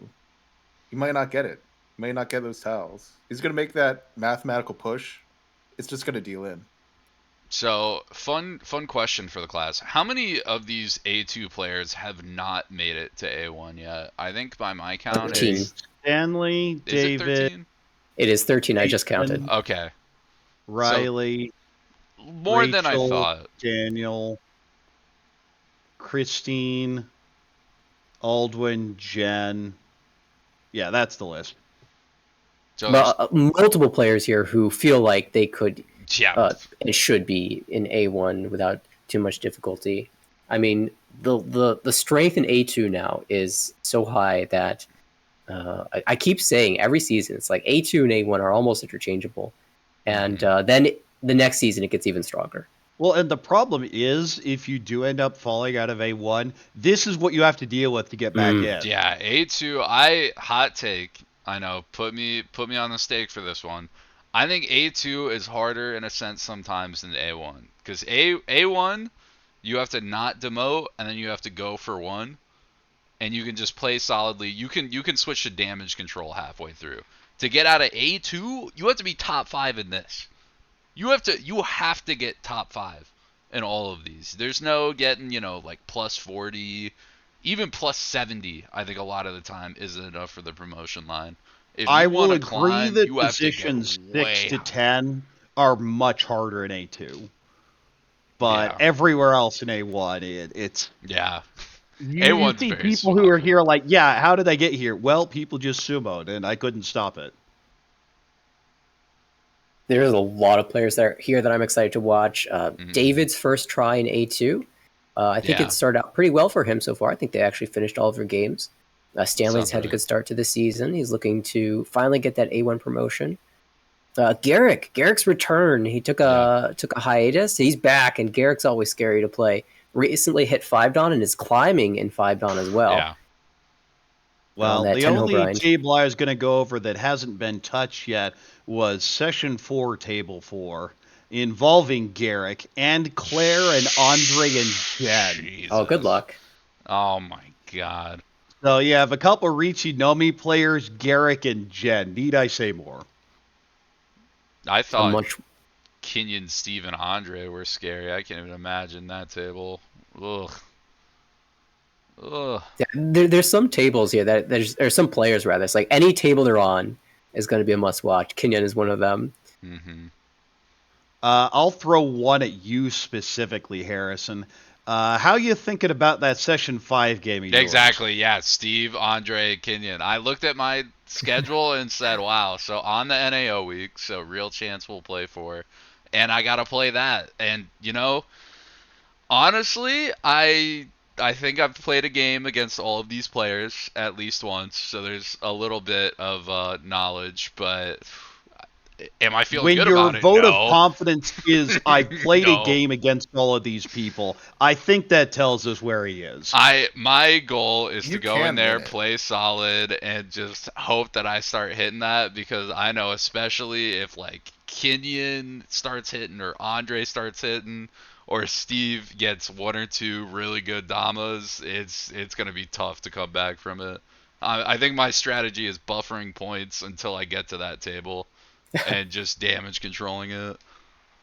Speaker 4: he might not get it. He may not get those tiles. He's gonna make that mathematical push. It's just gonna deal in.
Speaker 1: So, fun question for the class. How many of these A2 players have not made it to A1 yet? I think by my count
Speaker 3: 13.
Speaker 1: it's...
Speaker 2: Stanley,
Speaker 1: Is it
Speaker 2: David,
Speaker 1: 13?
Speaker 3: It is 13. I just counted.
Speaker 1: Okay.
Speaker 2: Riley,
Speaker 1: More than I
Speaker 2: Rachel,
Speaker 1: thought.
Speaker 2: Daniel, Christine, Aldwin, Jen. Yeah, that's the list.
Speaker 1: So
Speaker 3: But multiple players here who feel like they could
Speaker 1: yeah.
Speaker 3: and should be in A1 without too much difficulty. I mean, the strength in A2 now is so high that I keep saying every season it's like A2 and A1 are almost interchangeable, and then the next season it gets even stronger.
Speaker 2: Well, and the problem is, if you do end up falling out of A1, this is what you have to deal with to get back in.
Speaker 1: Yeah, A2. Hot take. I know. Put me on the stake for this one. I think A2 is harder in a sense sometimes than A1 because A1 you have to not demote and then you have to go for one, and you can just play solidly. You can switch to damage control halfway through. To get out of A2, you have to be top 5 in this. You have to get top 5 in all of these. There's no getting, like plus 40, even plus 70. I think a lot of the time isn't enough for the promotion line. If
Speaker 2: I
Speaker 1: you
Speaker 2: will
Speaker 1: wanna
Speaker 2: agree
Speaker 1: climb,
Speaker 2: that
Speaker 1: you have to get
Speaker 2: positions
Speaker 1: way
Speaker 2: 6 to
Speaker 1: high.
Speaker 2: 10 are much harder in A2. But
Speaker 1: Yeah.
Speaker 2: everywhere else in A1, it's...
Speaker 1: Yeah.
Speaker 2: You
Speaker 1: A1's
Speaker 2: see
Speaker 1: very
Speaker 2: people who are here like, yeah, how did I get here? Well, people just sumoed, and I couldn't stop it.
Speaker 3: There's a lot of players that are here that I'm excited to watch. David's first try in A2. I think
Speaker 1: Yeah.
Speaker 3: it started out pretty well for him so far. I think they actually finished all of their games. Stanley's had a good start to the season. He's looking to finally get that A1 promotion. Garrick's return. He took a hiatus. He's back, and Garrick's always scary to play. Recently hit 5-dan and is climbing in 5-dan as well.
Speaker 1: Yeah.
Speaker 2: Well,
Speaker 3: that
Speaker 2: the
Speaker 3: 10
Speaker 2: only
Speaker 3: grind.
Speaker 2: table I was going to go over that hasn't been touched yet was Session 4, Table 4, involving Garrick and Claire and Andre and Jen.
Speaker 3: Oh, good luck.
Speaker 1: Oh my god.
Speaker 2: So you have a couple Richie Nomi players, Garrick and Jen. Need I say more?
Speaker 1: I thought Kenyon, Steve, and Andre were scary. I can't even imagine that table. Ugh. Ugh.
Speaker 3: Yeah, there's some tables here that there's some players rather. It's like any table they're on is going to be a must watch. Kenyon is one of them.
Speaker 1: Mm-hmm.
Speaker 2: I'll throw one at you specifically, Harrison. How you thinking about that Session 5 game of yours?
Speaker 1: Exactly, yeah. Steve, Andre, Kenyon. I looked at my schedule and said, wow, so on the NAO week, so real chance we'll play for. And I got to play that. And, honestly, I think I've played a game against all of these players at least once, so there's a little bit of knowledge, but am I feeling good about it?
Speaker 2: When your vote
Speaker 1: No.
Speaker 2: of confidence is, I played
Speaker 1: No.
Speaker 2: a game against all of these people, I think that tells us where he is.
Speaker 1: My goal is
Speaker 2: You
Speaker 1: to go
Speaker 2: can
Speaker 1: in there,
Speaker 2: win it.
Speaker 1: play solid, and just hope that I start hitting that, because I know especially if like Kenyon starts hitting or Andre starts hitting or Steve gets one or two really good damas, it's gonna be tough to come back from it. I think my strategy is buffering points until I get to that table and just damage controlling it.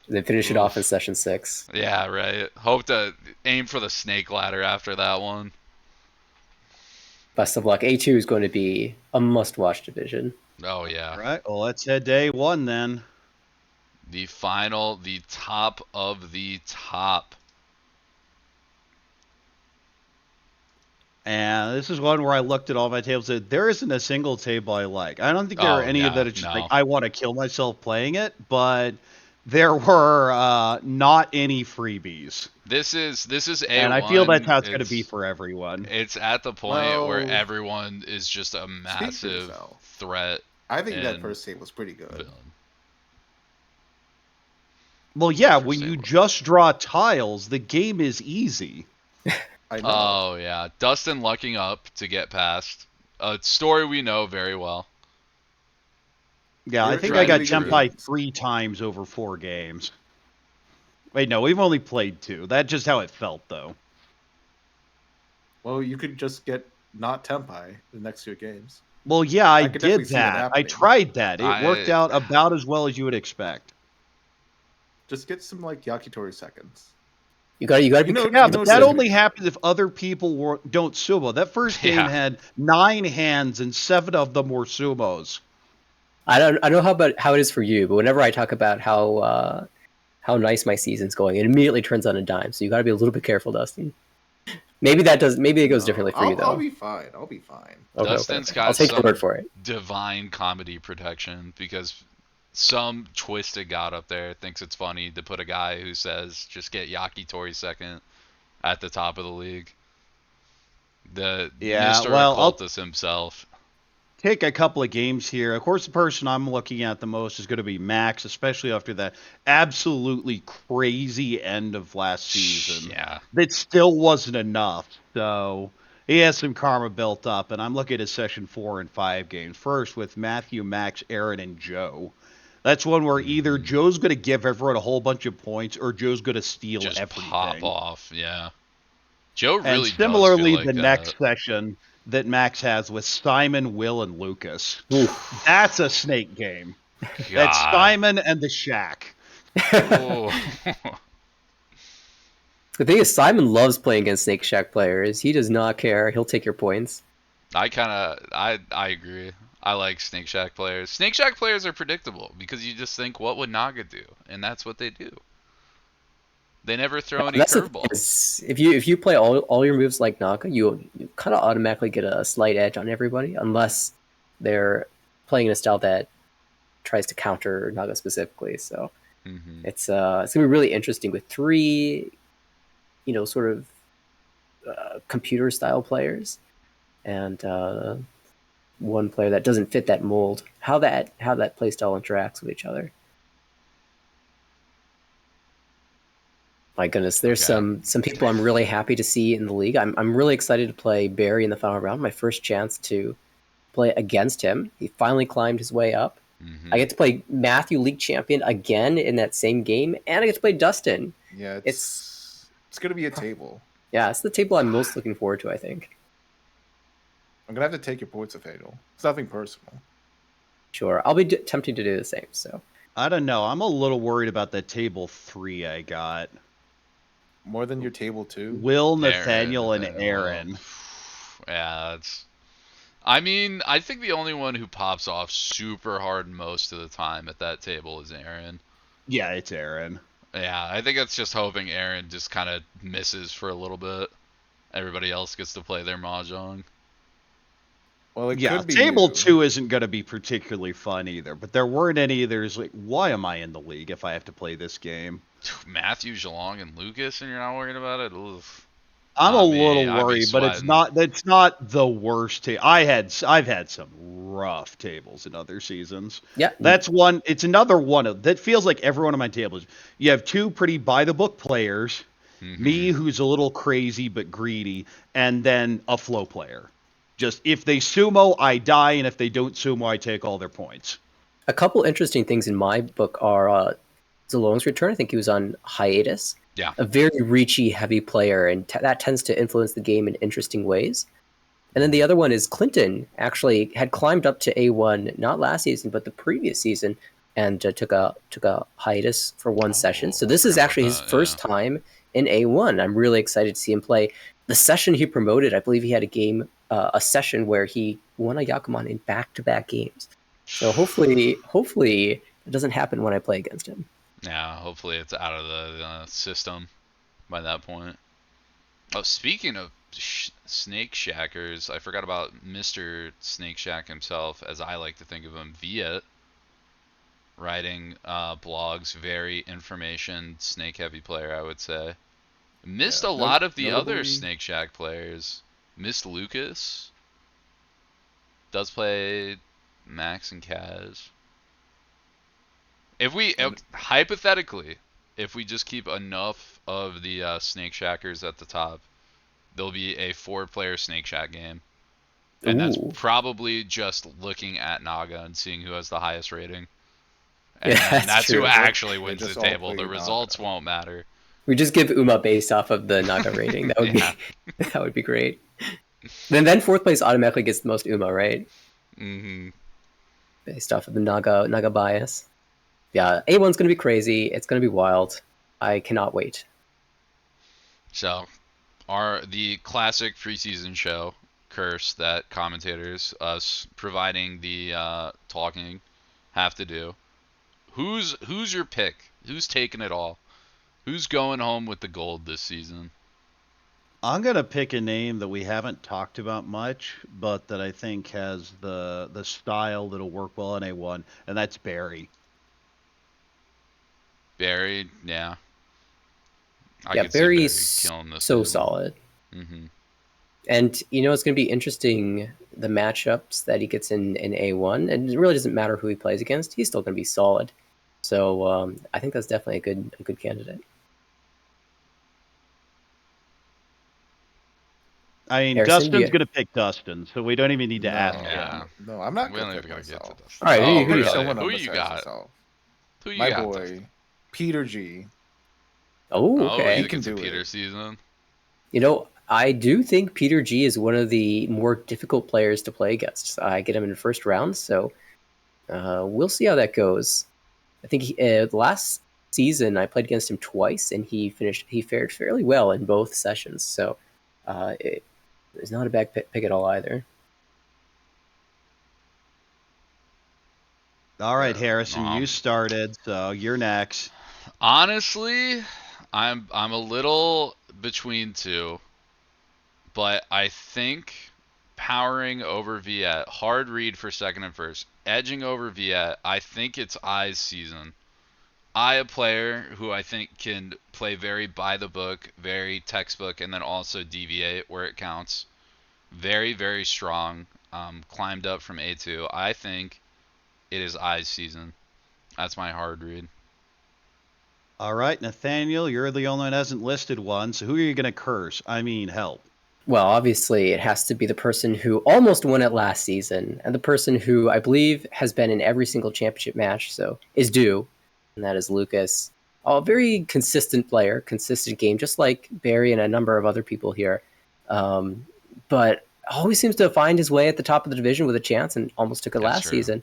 Speaker 3: Then finish it off in Session 6.
Speaker 1: Yeah, right. Hope to aim for the snake ladder after that one.
Speaker 3: Best of luck. A2 is going to be a must-watch division.
Speaker 1: Oh, yeah.
Speaker 2: All right, well, let's head to A1 then.
Speaker 1: The final, the top of the top.
Speaker 2: And this is one where I looked at all my tables and said, there isn't a single table I like. I don't think there are any
Speaker 1: yeah,
Speaker 2: of that. It's just
Speaker 1: no.
Speaker 2: like, I want to kill myself playing it, but there were not any freebies.
Speaker 1: This is A1.
Speaker 2: And I feel that's how it's going to
Speaker 1: It's-
Speaker 2: be for everyone.
Speaker 1: It's at the point where
Speaker 4: Well,
Speaker 1: everyone is just a
Speaker 4: for
Speaker 1: massive
Speaker 4: yourself.
Speaker 1: threat.
Speaker 4: I think that
Speaker 1: and
Speaker 4: first table was pretty good.
Speaker 1: villain.
Speaker 2: Well, yeah, when you just draw tiles, the game is easy.
Speaker 4: I know.
Speaker 1: Oh, yeah. Dustin lucking up to get past A story we know very well.
Speaker 2: Yeah, I
Speaker 4: You're
Speaker 2: think I got
Speaker 4: trying to be
Speaker 2: Tempai 3 times over 4 games. Wait, no, we've only played 2. That's just how it felt, though.
Speaker 4: Well, you could just get not Tempai the next 2 games.
Speaker 2: Well, yeah, I
Speaker 4: could definitely
Speaker 2: did
Speaker 4: see that
Speaker 2: that. I
Speaker 4: happening.
Speaker 2: tried that. It worked out about as well as you would expect.
Speaker 4: Just get some like Yakitori seconds.
Speaker 3: You got to be
Speaker 2: Yeah, but that only happens if other people don't sumo. That first game
Speaker 1: Yeah.
Speaker 2: had 9 hands and 7 of them were sumos.
Speaker 3: I don't know how it is for you, but whenever I talk about how nice my season's going, it immediately turns on a dime. So you got to be a little bit careful, Dustin. Maybe it goes differently for you though.
Speaker 4: I'll be fine.
Speaker 3: Okay,
Speaker 1: Dustin's
Speaker 3: okay.
Speaker 1: got
Speaker 3: I'll take
Speaker 1: some
Speaker 3: your word for it.
Speaker 1: divine comedy protection because some twisted god up there thinks it's funny to put a guy who says just get Yakitori second at the top of the league. The Mr. Occultus himself.
Speaker 2: Take a couple of games here. Of course, the person I'm looking at the most is going to be Max, especially after that absolutely crazy end of last season.
Speaker 1: Yeah.
Speaker 2: That still wasn't enough. So he has some karma built up, and I'm looking at session 4 and 5 games. First with Matthew, Max, Aaron, and Joe. That's one where either Joe's going to give everyone a whole bunch of points or Joe's going to steal
Speaker 1: Just
Speaker 2: everything.
Speaker 1: pop off, yeah. Joe really
Speaker 2: And
Speaker 1: does
Speaker 2: similarly,
Speaker 1: feel like
Speaker 2: the
Speaker 1: that.
Speaker 2: next session that Max has with Simon, Will, and Lucas. That's a snake game. That's
Speaker 1: God.
Speaker 2: Simon and the Shack.
Speaker 1: Oh.
Speaker 3: The thing is, Simon loves playing against Snake Shack players. He does not care. He'll take your points.
Speaker 1: I agree. I like Snake Shack players. Snake Shack players are predictable because you just think, what would Naga do? And that's what they do. They never throw any curveballs.
Speaker 3: If you play all your moves like Naga, you kind of automatically get a slight edge on everybody, unless they're playing in a style that tries to counter Naga specifically. So it's gonna be really interesting with 3, sort of computer style players, and 1 player that doesn't fit that mold. How that playstyle interacts with each other. My goodness, there's some people I'm really happy to see in the league. I'm really excited to play Barry in the final round. My first chance to play against him. He finally climbed his way up. I get to play Matthew, league champion, again in that same game, and I get to play Dustin.
Speaker 4: Yeah, it's gonna be a table.
Speaker 3: Yeah, it's the table I'm most looking forward to, I think.
Speaker 4: I'm gonna have to take your points of Fatal. It's nothing personal.
Speaker 3: Sure, I'll be tempting to do the same. So
Speaker 2: I don't know. I'm a little worried about that table 3 I got.
Speaker 4: More than your table 2?
Speaker 2: Will, Nathaniel, and Aaron.
Speaker 1: Yeah, that's... I mean, I think the only one who pops off super hard most of the time at that table is Aaron.
Speaker 2: Yeah, it's Aaron.
Speaker 1: Yeah, I think it's just hoping Aaron just kind of misses for a little bit. Everybody else gets to play their mahjong.
Speaker 4: Well, it
Speaker 2: Yeah,
Speaker 4: could be
Speaker 2: table
Speaker 4: you.
Speaker 2: 2 isn't going to be particularly fun either, but there weren't any. There's like, why am I in the league if I have to play this game?
Speaker 1: Matthew, Zhalong, and Lucas, and you're not worried about it? Oof.
Speaker 2: I'm a
Speaker 1: Not me.
Speaker 2: little
Speaker 1: I'd be
Speaker 2: worried, but it's
Speaker 1: sweating.
Speaker 2: not. That's not the worst. I've had some rough tables in other seasons.
Speaker 3: Yeah,
Speaker 2: that's one. It's another one of that feels like every one of my tables. You have 2 pretty by the book players, me who's a little crazy but greedy, and then a flow player. Just if they sumo, I die, and if they don't sumo, I take all their points.
Speaker 3: a couple interesting things in my book are Zalong's return. I think he was on hiatus.
Speaker 1: Yeah.
Speaker 3: A very reachy, heavy player, and that tends to influence the game in interesting ways. And then the other one is Clinton actually had climbed up to A1 not last season, but the previous season, and took a hiatus for 1 session. So this is actually his first time in A1. I'm really excited to see him play. The session he promoted, I believe he had a session where he won a Yakuman in back-to-back games. So hopefully it doesn't happen when I play against him.
Speaker 1: Yeah, hopefully it's out of the system by that point. Oh, speaking of Snake Shackers, I forgot about Mr. Snake Shack himself, as I like to think of him, Viet, writing blogs, very information, snake-heavy player, I would say. Missed a lot of the other Snake Shack players. Missed Lucas. Does play Max and Kaz. If we, hypothetically, if we just keep enough of the Snake Shackers at the top, there'll be a 4-player Snake Shack game. And that's
Speaker 3: Ooh.
Speaker 1: probably just looking at Naga and seeing who has the highest rating. And
Speaker 3: Yeah,
Speaker 1: then
Speaker 3: that's
Speaker 1: that's
Speaker 3: true.
Speaker 1: who actually
Speaker 4: They
Speaker 1: wins the
Speaker 4: just all
Speaker 1: table.
Speaker 4: play
Speaker 1: The
Speaker 4: Naga.
Speaker 1: results won't matter.
Speaker 3: We just give Uma based off of the Naga rating. That would
Speaker 1: Yeah.
Speaker 3: be that would be great. Then fourth place automatically gets the most Uma, right?
Speaker 1: Mm-hmm.
Speaker 3: Based off of the Naga bias. Yeah, A1's gonna be crazy. It's gonna be wild. I cannot wait.
Speaker 1: So, the classic preseason show curse that commentators, us providing the talking, have to do. Who's your pick? Who's taking it all? Who's going home with the gold this season?
Speaker 2: I'm gonna pick a name that we haven't talked about much, but that I think has the style that'll work well in A1, and that's Barry.
Speaker 1: Barry, yeah.
Speaker 3: Yeah,
Speaker 1: could see Barry
Speaker 3: Barry's
Speaker 1: killing this
Speaker 3: so
Speaker 1: table.
Speaker 3: solid.
Speaker 1: Mm-hmm.
Speaker 3: And you know it's going to be interesting the matchups that he gets in A1, and it really doesn't matter who he plays against; he's still going to be solid. So I think that's definitely a good candidate.
Speaker 2: I mean,
Speaker 3: Harrison,
Speaker 2: Dustin's gonna pick Dustin, so we don't even need to ask
Speaker 1: Yeah.
Speaker 2: him.
Speaker 4: No, I'm not
Speaker 1: We don't
Speaker 4: gonna
Speaker 1: even
Speaker 4: pick
Speaker 1: gotta get to
Speaker 4: myself.
Speaker 1: this.
Speaker 3: All right,
Speaker 1: Oh,
Speaker 3: who do you
Speaker 1: really?
Speaker 3: got?
Speaker 4: Someone
Speaker 1: Who
Speaker 4: else
Speaker 1: you
Speaker 4: besides
Speaker 1: got?
Speaker 4: myself.
Speaker 1: Who you
Speaker 4: My
Speaker 1: got?
Speaker 4: boy,
Speaker 1: Dustin?
Speaker 4: Peter G.
Speaker 3: Oh,
Speaker 1: Oh,
Speaker 3: okay.
Speaker 1: you
Speaker 4: He can
Speaker 1: think it's a
Speaker 4: do
Speaker 1: Peter
Speaker 4: it.
Speaker 1: season?
Speaker 3: You know, I do think Peter G is one of the more difficult players to play against. I get him in the first round, so we'll see how that goes. I think last season I played against him twice, and he fared fairly well in both sessions. So it's not a bad pick at all either.
Speaker 2: All right, Harrison,
Speaker 1: Um,
Speaker 2: you started, so you're next.
Speaker 1: Honestly, I'm a little between two, but I think powering over Viet, hard read for second and first, edging over Viet. I think it's I's season. I, a player who I think can play very by the book, very textbook, and then also deviate where it counts. Very, very strong. Climbed up from A2. I think it is I's season. That's my hard read.
Speaker 2: All right, Nathaniel, you're the only one that hasn't listed one, so who are you gonna curse? I mean, help.
Speaker 3: Well, obviously, it has to be the person who almost won it last season, and the person who I believe has been in every single championship match, so is due, and that is Lucas. A very consistent player, consistent game, just like Barry and a number of other people here. But always seems to find his way at the top of the division with a chance, and almost took it
Speaker 1: That's
Speaker 3: last
Speaker 1: true.
Speaker 3: season.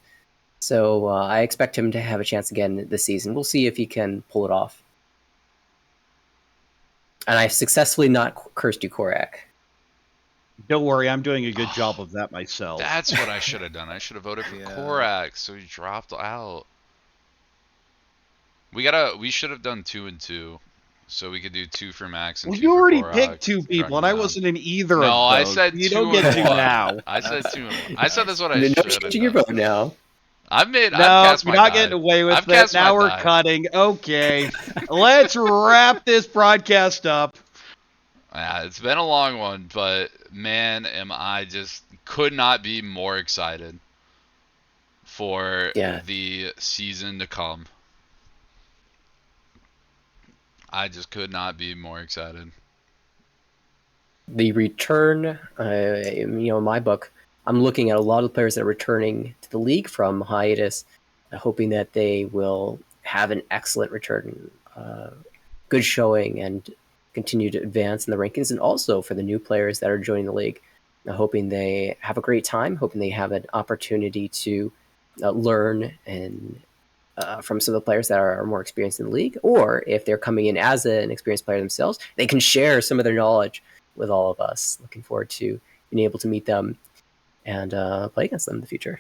Speaker 3: So I expect him to have a chance again this season. We'll see if he can pull it off. And I successfully not cursed you, Korak.
Speaker 2: Don't worry, I'm doing a good job of that myself.
Speaker 1: That's what I should have done. I should have voted for
Speaker 4: Yeah.
Speaker 1: Korak, so he dropped out. We should have done 2 and 2, so we could do 2 for Max and
Speaker 2: Well,
Speaker 1: 2
Speaker 2: you
Speaker 1: for
Speaker 2: already
Speaker 1: Korak,
Speaker 2: picked two
Speaker 1: track
Speaker 2: people,
Speaker 1: him
Speaker 2: and I
Speaker 1: down.
Speaker 2: wasn't in either
Speaker 1: No,
Speaker 2: of
Speaker 1: I
Speaker 2: those.
Speaker 1: said
Speaker 2: You
Speaker 1: 2
Speaker 2: don't get
Speaker 1: and
Speaker 2: to
Speaker 1: 1.
Speaker 2: now.
Speaker 1: I said 2 and 1. I said that's what I
Speaker 3: No
Speaker 1: should have
Speaker 3: changing your
Speaker 1: done.
Speaker 3: vote now.
Speaker 1: I've
Speaker 2: No,
Speaker 1: cast
Speaker 2: you're
Speaker 1: my
Speaker 2: not
Speaker 1: die.
Speaker 2: getting away with
Speaker 1: I've
Speaker 2: it.
Speaker 1: cast my
Speaker 2: Now we're
Speaker 1: die.
Speaker 2: cutting. Okay, let's wrap this broadcast up.
Speaker 1: Yeah, it's been a long one, but man, I just could not be more excited for
Speaker 3: Yeah.
Speaker 1: the season to come. I just could not be more excited.
Speaker 3: The return, in my book, I'm looking at a lot of players that are returning to the league from hiatus, hoping that they will have an excellent return, good showing, and continue to advance in the rankings. And also for the new players that are joining the league, hoping they have a great time, hoping they have an opportunity to learn and from some of the players that are more experienced in the league, or if they're coming in as an experienced player themselves, they can share some of their knowledge with all of us. Looking forward to being able to meet them and play against them in the future.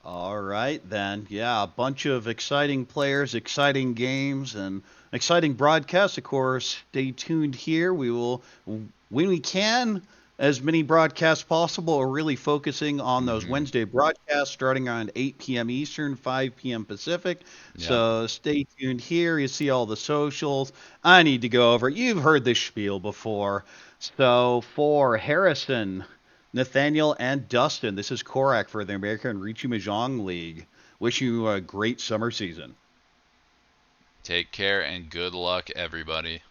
Speaker 2: All right, then. Yeah, a bunch of exciting players, exciting games, and exciting broadcasts. Of course, stay tuned here. We will, when we can, as many broadcasts possible, are really focusing on those Wednesday broadcasts starting around 8 p.m. Eastern, 5 p.m. Pacific.
Speaker 1: Yeah.
Speaker 2: So stay tuned here. You see all the socials. I need to go over it. You've heard this spiel before. So for Harrison, Nathaniel, and Dustin, this is Korak for the American Riichi Mahjong League. Wish you a great summer season.
Speaker 1: Take care and good luck, everybody.